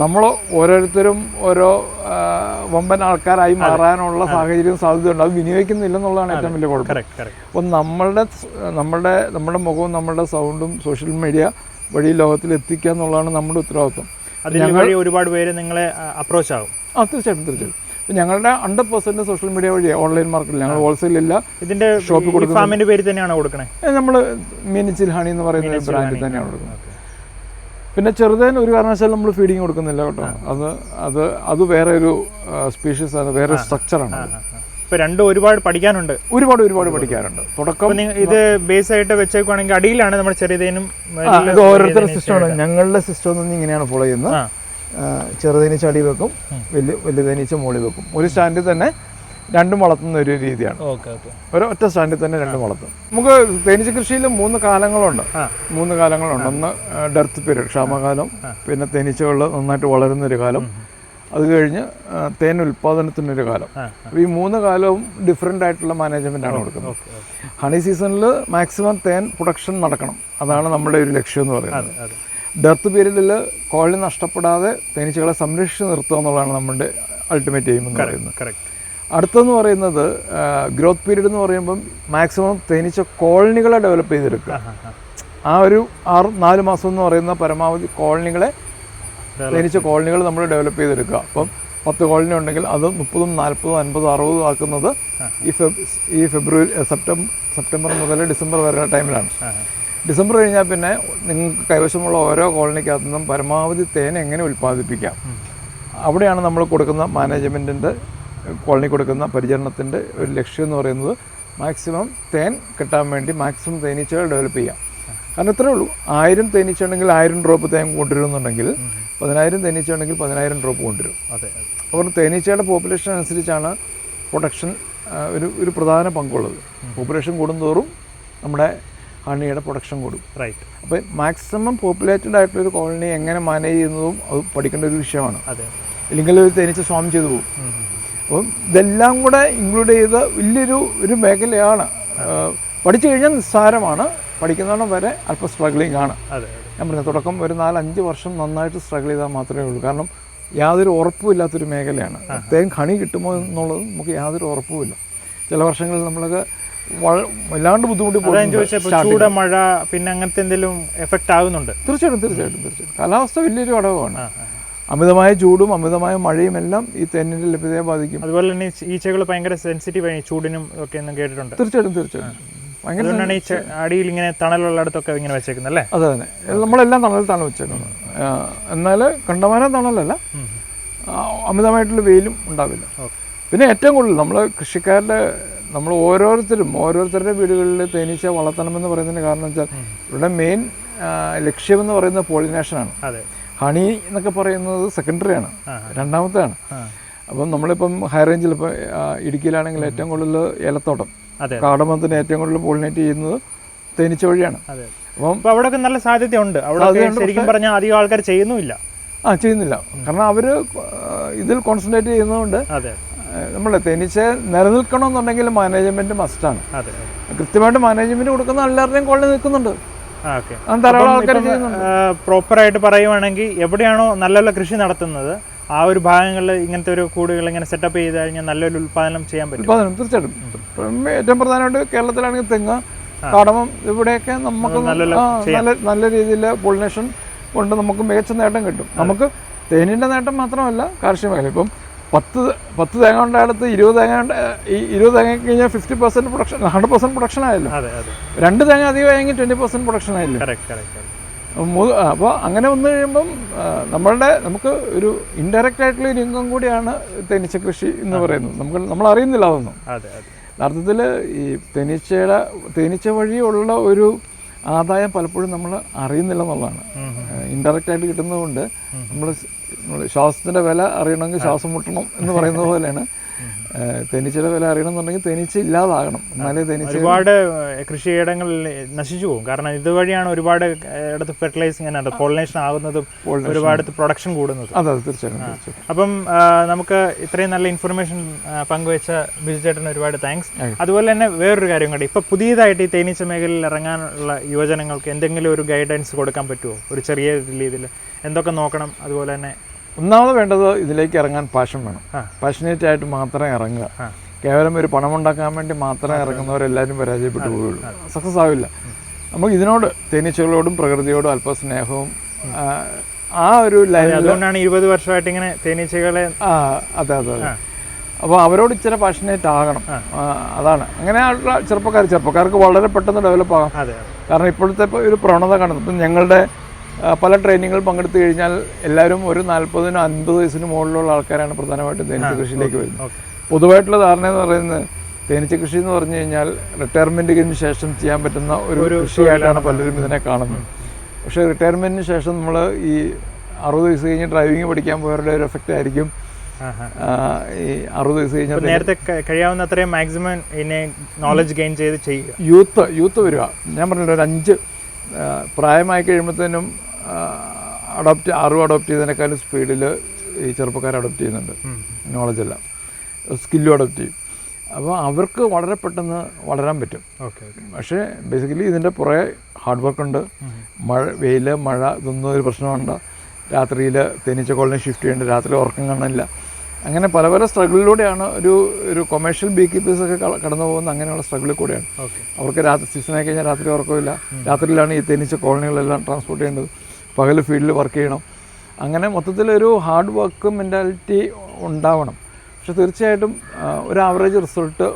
നമ്മൾ ഓരോരുത്തരും ഓരോ വമ്പൻ ആൾക്കാരായി മാറാനുള്ള സാഹചര്യവും സാധ്യതയുണ്ട്. അത് വിനിയോഗിക്കുന്നില്ലെന്നുള്ളതാണ് ഏറ്റവും വലിയ കുഴപ്പം. അപ്പം നമ്മുടെ മുഖവും നമ്മുടെ സൗണ്ടും സോഷ്യൽ മീഡിയ വഴി ലോകത്തിൽ എത്തിക്കുക എന്നുള്ളതാണ് നമ്മുടെ ഉത്തരവാദിത്വം. അതിന് ഒരുപാട് പേര് നിങ്ങളെ അപ്രോച്ച് ആകും. തീർച്ചയായിട്ടും. ഞങ്ങളുടെ 100% സോഷ്യൽ മീഡിയ വഴിയാണ്, ഓൺലൈൻ മാർക്കറ്റിൽ. ഞങ്ങൾ ഹോൾസെയിലില്ല, ഇതിന്റെ ഷോപ്പിൽ കൊടുക്കുന്നത് പേര് തന്നെയാണ് കൊടുക്കണേ. നമ്മൾ മീനിച്ചിൽ ഹണി എന്ന് പറയുന്ന ബ്രാൻഡിൽ തന്നെയാണ് കൊടുക്കുന്നത്. പിന്നെ ചെറുതേൻ ഒരു കാരണവശാലും നമ്മൾ ഫീഡിങ് കൊടുക്കുന്നില്ല കേട്ടോ. അത് വേറെ ഒരു സ്പീഷീസ് ആണ്, വേറെ സ്ട്രക്ചറാണ്. ഇപ്പൊ രണ്ടും ഒരുപാട് പഠിക്കാനുണ്ട്, ഒരുപാട് പഠിക്കാനുണ്ട്. തുടക്കം ഇത് ബേസ് ആയിട്ട് വെച്ചേക്കുവാണെങ്കിൽ അടിയിലാണ് നമ്മുടെ ചെറുതേനും. ഇത് ഓരോരുത്തരുടെ സിസ്റ്റമാണ്. ഞങ്ങളുടെ സിസ്റ്റം ഒന്നും ഇങ്ങനെയാണ് ഫോളോ ചെയ്യുന്നത്. ചെറുതേനീച്ച അടി വെക്കും, വലിയ തേനീച്ച മുകളിൽ വെക്കും. ഒരു സ്റ്റാൻഡിൽ തന്നെ രണ്ടും വളർത്തുന്ന ഒരു രീതിയാണ്. ഒറ്റ സ്റ്റാൻഡിൽ തന്നെ രണ്ടും വളർത്തും. നമുക്ക് തേനീച്ച കൃഷിയിൽ 3 കാലങ്ങളുണ്ട്. ഒന്ന് ഡെർത്ത് പീരീഡ്, ക്ഷാമകാലം, പിന്നെ തേനീച്ചകൾ നന്നായിട്ട് വളരുന്നൊരു കാലം, അത് കഴിഞ്ഞ് തേൻ ഉൽപ്പാദനത്തിനൊരു കാലം. അപ്പോൾ ഈ 3 കാലവും ഡിഫറെൻ്റ് ആയിട്ടുള്ള മാനേജ്മെൻറ്റാണ് കൊടുക്കുന്നത്. ഹണി സീസണിൽ മാക്സിമം തേൻ പ്രൊഡക്ഷൻ നടക്കണം, അതാണ് നമ്മുടെ ഒരു ലക്ഷ്യം എന്ന് പറയുന്നത്. ഡെർത്ത് പീരീഡിൽ കോളനി നഷ്ടപ്പെടാതെ തേനീച്ചകളെ സംരക്ഷിച്ച് നിർത്തുക എന്നുള്ളതാണ് നമ്മുടെ അൾട്ടിമേറ്റ് എയിം എന്ന് പറയുന്നത്. അടുത്തെന്ന് പറയുന്നത് ഗ്രോത്ത് പീരീഡ് എന്ന് പറയുമ്പം മാക്സിമം തേനീച്ച കോളനികളെ ഡെവലപ്പ് ചെയ്തെടുക്കുക. ആ ഒരു 4 മാസം എന്ന് പറയുന്ന പരമാവധി തേനീച്ച കോളനികൾ നമ്മൾ ഡെവലപ്പ് ചെയ്തെടുക്കുക. അപ്പം 10 കോളനി ഉണ്ടെങ്കിൽ അത് 30, 40, 50, 60 ആക്കുന്നത് ഈ സെപ്റ്റംബർ മുതൽ ഡിസംബർ വരെയുള്ള ടൈമിലാണ്. ഡിസംബർ കഴിഞ്ഞാൽ പിന്നെ നിങ്ങൾക്ക് കൈവശമുള്ള ഓരോ കോളനിക്കകത്തു നിന്നും പരമാവധി തേൻ എങ്ങനെ ഉൽപ്പാദിപ്പിക്കാം, അവിടെയാണ് നമ്മൾ കൊടുക്കുന്ന മാനേജ്മെൻറ്റിൻ്റെ, കോളനി കൊടുക്കുന്ന പരിചരണത്തിൻ്റെ ഒരു ലക്ഷ്യം എന്ന് പറയുന്നത് മാക്സിമം തേൻ കിട്ടാൻ വേണ്ടി മാക്സിമം തേനീച്ചകൾ ഡെവലപ്പ് ചെയ്യാം. കാരണം ഇത്രയേ ഉള്ളൂ. 1000 തേനീച്ച ഉണ്ടെങ്കിൽ 1000 ഡ്രോപ്പ് തേൻ കൊണ്ടുവരുന്നുണ്ടെങ്കിൽ 10,000 തേനീച്ച ഉണ്ടെങ്കിൽ 10,000 ഡ്രോപ്പ് കൊണ്ടുവരും. അപ്പോൾ തേനീച്ചയുടെ പോപ്പുലേഷൻ അനുസരിച്ചാണ് പ്രൊഡക്ഷൻ ഒരു പ്രധാന പങ്കുള്ളത്. പോപ്പുലേഷൻ കൂടുന്തോറും നമ്മുടെ ഹണിയുടെ പ്രൊഡക്ഷൻ കൂടും. അപ്പോൾ മാക്സിമം പോപ്പുലേറ്റഡ് ആയിട്ടുള്ളൊരു കോളനി എങ്ങനെ മാനേജ് ചെയ്യുന്നതും അത് പഠിക്കേണ്ട ഒരു വിഷയമാണ്. ഇല്ലെങ്കിൽ ഒരു തേനീച്ച സ്വാം ചെയ്തു പോകും. അപ്പം ഇതെല്ലാം കൂടെ ഇൻക്ലൂഡ് ചെയ്ത് വലിയൊരു മേഖലയാണ്. പഠിച്ചു കഴിഞ്ഞാൽ നിസ്സാരമാണ്, പഠിക്കുന്നതിനും വരെ അല്പം സ്ട്രഗ്ലിംഗ് ആണ്. ഞാൻ പറഞ്ഞ തുടക്കം ഒരു 4-5 വർഷം നന്നായിട്ട് സ്ട്രഗിൾ ചെയ്താൽ മാത്രമേ ഉള്ളൂ. കാരണം യാതൊരു ഉറപ്പുമില്ലാത്തൊരു മേഖലയാണ്. തേൻ ഹണി കിട്ടുമോ എന്നുള്ളത് നമുക്ക് യാതൊരു ഉറപ്പുമില്ല. ചില വർഷങ്ങളിൽ നമ്മളൊക്കെ വല്ലാണ്ട് ബുദ്ധിമുട്ടി ചൂട്, മഴ, പിന്നെ അങ്ങനത്തെ എന്തെങ്കിലും എഫക്റ്റ് ആകുന്നുണ്ട്. തീർച്ചയായിട്ടും കാലാവസ്ഥ വലിയൊരു ഘടകമാണ്. അമിതമായ ചൂടും അമിതമായ മഴയും എല്ലാം ഈ തേനിന്റെ ലഭ്യതയെ ബാധിക്കും. അതുപോലെ തന്നെ ഈച്ചകൾ ഭയങ്കര സെൻസിറ്റീവ് ആണ് ചൂടിനും ഒക്കെ എന്ന് കേട്ടിട്ടുണ്ട്. തീർച്ചയായിട്ടും അതുകൊണ്ടാണ് ഈ അടിയിൽ ഇങ്ങനെ തണലുള്ള അടുത്തൊക്കെ ഇങ്ങനെ വെച്ചേക്കുന്നത് അല്ലേ? അതെ, നമ്മളെല്ലാം തണലിലാണ് വെച്ചേക്കുന്നത്. എന്നാൽ കണ്ടമാനം തണലല്ല, അമിതമായിട്ടുള്ള വെയിലും ഉണ്ടാവില്ല. പിന്നെ ഏറ്റവും കൂടുതൽ നമ്മൾ കൃഷിക്കാരുടെ നമ്മൾ ഓരോരുത്തരുടെ വീടുകളിൽ തേനീച്ച വളർത്തണമെന്ന് പറയുന്നതിന് കാരണം വെച്ചാൽ ഇവിടെ മെയിൻ ലക്ഷ്യമെന്ന് പറയുന്നത് പോളിനേഷനാണ്. ഹണി എന്നൊക്കെ പറയുന്നത് സെക്കൻഡറിയാണ്, രണ്ടാമത്തെയാണ്. അപ്പം നമ്മളിപ്പം ഹൈ റേഞ്ചിൽ ഇപ്പോൾ ഇടുക്കിയിലാണെങ്കിൽ ഏറ്റവും കൂടുതൽ ഏലത്തോട്ടം, കാടമത്തിന് ഏറ്റവും കൂടുതൽ പോളിനേറ്റ് ചെയ്യുന്നത് തേനീച്ച വഴിയാണ്. അപ്പം അവിടെ നല്ല സാധ്യതയുണ്ട്. അവിടെ ശരിക്കും പറഞ്ഞാൽ അധികം ആൾക്കാർ ചെയ്യുന്നില്ല. കാരണം അവർ ഇതിൽ കോൺസെൻട്രേറ്റ് ചെയ്യുന്നതുകൊണ്ട്. നമ്മൾ തേനീച്ച നിലനിൽക്കണമെന്നുണ്ടെങ്കിൽ മാനേജ്മെന്റ് മസ്റ്റാണ്. കൃത്യമായിട്ട് മാനേജ്മെന്റ് കൊടുക്കുന്ന എല്ലാവരുടെയും കോളനി നിൽക്കുന്നുണ്ട്, ധാരാളം ആൾക്കാർ ചെയ്യുന്നുണ്ട്. പ്രോപ്പറായിട്ട് പറയുവാണെങ്കിൽ എവിടെയാണോ നല്ല കൃഷി നടത്തുന്നത് ആ ഒരു ഭാഗങ്ങളിൽ ഇങ്ങനത്തെ ഒരു കൂടുകൾ ഇങ്ങനെ സെറ്റപ്പ് ചെയ്ത് കഴിഞ്ഞാൽ നല്ലൊരു ഉൽപ്പാദനം ചെയ്യാൻ പറ്റും. തീർച്ചയായിട്ടും. ഏറ്റവും പ്രധാനമായിട്ട് കേരളത്തിലാണെങ്കിൽ തെങ്ങ്, കാടമം, ഇവിടെയൊക്കെ നമുക്ക് നല്ല രീതിയിൽ പോളിനേഷൻ കൊണ്ട് നമുക്ക് മികച്ച നേട്ടം കിട്ടും. നമുക്ക് തേനിൻ്റെ നേട്ടം മാത്രമല്ല കാർഷിക മേഖല. ഇപ്പം 10 തേങ്ങ ഉണ്ടായിടത്ത് 20 തേങ്ങ കഴിഞ്ഞാൽ 50% പ്രൊഡക്ഷൻ, 100% പ്രൊഡക്ഷൻ ആയല്ലോ. 2 തേങ്ങ അധികമായെങ്കിൽ 20% പ്രൊഡക്ഷൻ ആയല്ലോ. അപ്പോൾ അങ്ങനെ വന്നു കഴിയുമ്പം നമുക്ക് ഒരു ഇൻഡയറക്റ്റ് ആയിട്ടുള്ള ഒരു ഇൻകം കൂടിയാണ് തേനീച്ച കൃഷി എന്ന് പറയുന്നത്. നമ്മൾ അറിയുന്നില്ല അതൊന്നും. യഥാർത്ഥത്തിൽ ഈ തേനീച്ച വഴിയുള്ള ഒരു ആദായം പലപ്പോഴും നമ്മൾ അറിയുന്നില്ല എന്നുള്ളതാണ്. ഇൻഡയറക്റ്റ് ആയിട്ട് കിട്ടുന്നതുകൊണ്ട് നമ്മൾ ശ്വാസത്തിൻ്റെ വില അറിയണമെങ്കിൽ ശ്വാസം മുട്ടണം എന്ന് പറയുന്നത് പോലെയാണ്. തേനീച്ചയുടെ വില അറിയണമെന്നുണ്ടെങ്കിൽ തേനീച്ച ഇല്ലാതാകണം, എന്നാലേ തേനീച്ച. ഒരുപാട് കൃഷിയിടങ്ങളിൽ നശിച്ചു പോകും. കാരണം ഇതുവഴിയാണ് ഒരുപാട് ഇടത്ത് ഫെർട്ടിലൈസിങ് പോളിനേഷൻ ആകുന്നതും ഒരുപാട് പ്രൊഡക്ഷൻ കൂടുന്നതും. അതെ, തീർച്ചയായിട്ടും. അപ്പം നമുക്ക് ഇത്രയും നല്ല ഇൻഫർമേഷൻ പങ്കുവെച്ച ബിജു ചേട്ടന് ഒരുപാട് താങ്ക്സ്. അതുപോലെ തന്നെ വേറൊരു കാര്യം കൂടി, ഇപ്പൊ പുതിയതായിട്ട് ഈ തേനീച്ച മേഖലയിൽ ഇറങ്ങാനുള്ള യുവജനങ്ങൾക്ക് എന്തെങ്കിലും ഒരു ഗൈഡൻസ് കൊടുക്കാൻ പറ്റുമോ? ഒരു ചെറിയ രീതിയിൽ എന്തൊക്കെ നോക്കണം? അതുപോലെ തന്നെ ഒന്നാമത് വേണ്ടത് ഇതിലേക്ക് ഇറങ്ങാൻ പാഷൻ വേണം. പാഷനേറ്റ് ആയിട്ട് മാത്രമേ ഇറങ്ങുക. കേവലം ഒരു പണമുണ്ടാക്കാൻ വേണ്ടി മാത്രമേ ഇറങ്ങുന്നവരെല്ലാവരും പരാജയപ്പെട്ടു പോവുകയുള്ളൂ, സക്സസ് ആവില്ല. നമുക്ക് ഇതിനോട്, തേനീച്ചകളോടും പ്രകൃതിയോടും അല്പ സ്നേഹവും ആ ഒരു ലൈനിൽ. അതുകൊണ്ടാണ് 20 വർഷമായിട്ട് ഇങ്ങനെ തേനീച്ചകളെ. അതെ. അപ്പോൾ അവരോട് ഇച്ചിരി പാഷനേറ്റ് ആകണം. അതാണ്. അങ്ങനെയുള്ള ചെറുപ്പക്കാർക്ക് വളരെ പെട്ടെന്ന് ഡെവലപ്പ് ആകാം. കാരണം ഇപ്പോഴത്തെ ഒരു പ്രവണത കാണുന്നു. ഇപ്പം ഞങ്ങളുടെ പല ട്രെയിനിങ്ങുകൾ പങ്കെടുത്തു കഴിഞ്ഞാൽ എല്ലാവരും ഒരു 40-50 വയസ്സിന് മുകളിലുള്ള ആൾക്കാരാണ് പ്രധാനമായിട്ടും തേനീച്ച കൃഷിയിലേക്ക് വരുന്നത്. പൊതുവായിട്ടുള്ള ധാരണ എന്ന് പറയുന്നത് തേനീച്ച കൃഷി എന്ന് പറഞ്ഞു കഴിഞ്ഞാൽ റിട്ടയർമെൻറ്റിന് ശേഷം ചെയ്യാൻ പറ്റുന്ന ഒരു കൃഷിയായിട്ടാണ് പലരും ഇതിനെ കാണുന്നത്. പക്ഷേ റിട്ടയർമെൻറ്റിന് ശേഷം നമ്മൾ ഈ 60 വയസ്സ് കഴിഞ്ഞ് ഡ്രൈവിംഗ് പഠിക്കാൻ പോയവരുടെ ഒരു എഫക്റ്റ് ആയിരിക്കും ഈ 60 വയസ്സ് കഴിഞ്ഞാൽ. നേരത്തെ കഴിയാവുന്ന അത്രയും മാക്സിമം ഇതിനെ നോളജ് ഗെയിൻ ചെയ്ത് ചെയ്യുക. യൂത്ത് വരിക. ഞാൻ പറഞ്ഞില്ല, ഒരു 5 പ്രായമായി കഴിയുമ്പോഴത്തേനും അറിവ് അഡോപ്റ്റ് ചെയ്തതിനേക്കാളും സ്പീഡിൽ ഈ ചെറുപ്പക്കാർ അഡോപ്റ്റ് ചെയ്യുന്നുണ്ട്. നോളജെല്ലാം സ്കില്ലും അഡോപ്റ്റ് ചെയ്യും. അപ്പോൾ അവർക്ക് വളരെ പെട്ടെന്ന് വളരാൻ പറ്റും. പക്ഷേ ബേസിക്കലി ഇതിൻ്റെ പുറകെ ഹാർഡ് വർക്കുണ്ട്. വെയിൽ, മഴ ഇതൊന്നും ഒരു പ്രശ്നമുണ്ട്. രാത്രിയിൽ തേനീച്ച കോളനി ഷിഫ്റ്റ് ചെയ്യേണ്ടത്, രാത്രി ഉറക്കം കാണില്ല. അങ്ങനെ പല സ്ട്രഗിളിലൂടെയാണ് ഒരു കൊമേഴ്ഷ്യൽ ബീ കീപ്പേഴ്സൊക്കെ കടന്നു പോകുന്ന അങ്ങനെയുള്ള സ്ട്രഗിളിൽ കൂടെയാണ്. അവർക്ക് രാത്രി സീസണായി കഴിഞ്ഞാൽ രാത്രി ഉറക്കമില്ല. രാത്രിയിലാണ് ഈ തേനീച്ച കോളനികളെല്ലാം ട്രാൻസ്പോർട്ട് ചെയ്യേണ്ടത്. പകൽ ഫീൽഡിൽ വർക്ക് ചെയ്യണം. അങ്ങനെ മൊത്തത്തിലൊരു ഹാർഡ് വർക്ക് മെൻറ്റാലിറ്റി ഉണ്ടാവണം. പക്ഷെ തീർച്ചയായിട്ടും ഒരു ആവറേജ് റിസൾട്ട്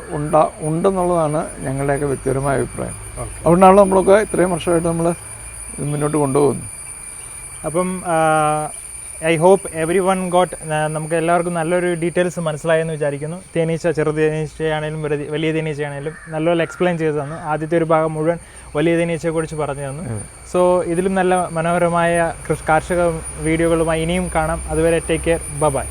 ഉണ്ടെന്നുള്ളതാണ് ഞങ്ങളുടെയൊക്കെ വ്യക്തിപരമായ അഭിപ്രായം. അതുകൊണ്ടാണ് നമ്മളൊക്കെ ഇത്രയും വർഷമായിട്ട് നമ്മൾ മുന്നോട്ട് കൊണ്ടുപോകുന്നത്. അപ്പം I hope everyone got, നമുക്ക് എല്ലാവർക്കും നല്ലൊരു ഡീറ്റെയിൽസ് മനസ്സിലായെന്ന് വിചാരിക്കുന്നു. ചെറു തേനീച്ചയാണേലും വലിയ തേനീച്ചയാണേലും നല്ലപോലെ എക്സ്പ്ലെയിൻ ചെയ്തു തന്നു. ആദ്യത്തെ ഒരു ഭാഗം മുഴുവൻ വലിയ തേനീച്ചയെക്കുറിച്ച് പറഞ്ഞു തന്നു. സോ ഇതിലും നല്ല മനോഹരമായ കാർഷിക വീഡിയോകളുമായി ഇനിയും കാണാം. അതുവരെ ടേക്ക് കെയർ, ബൈ.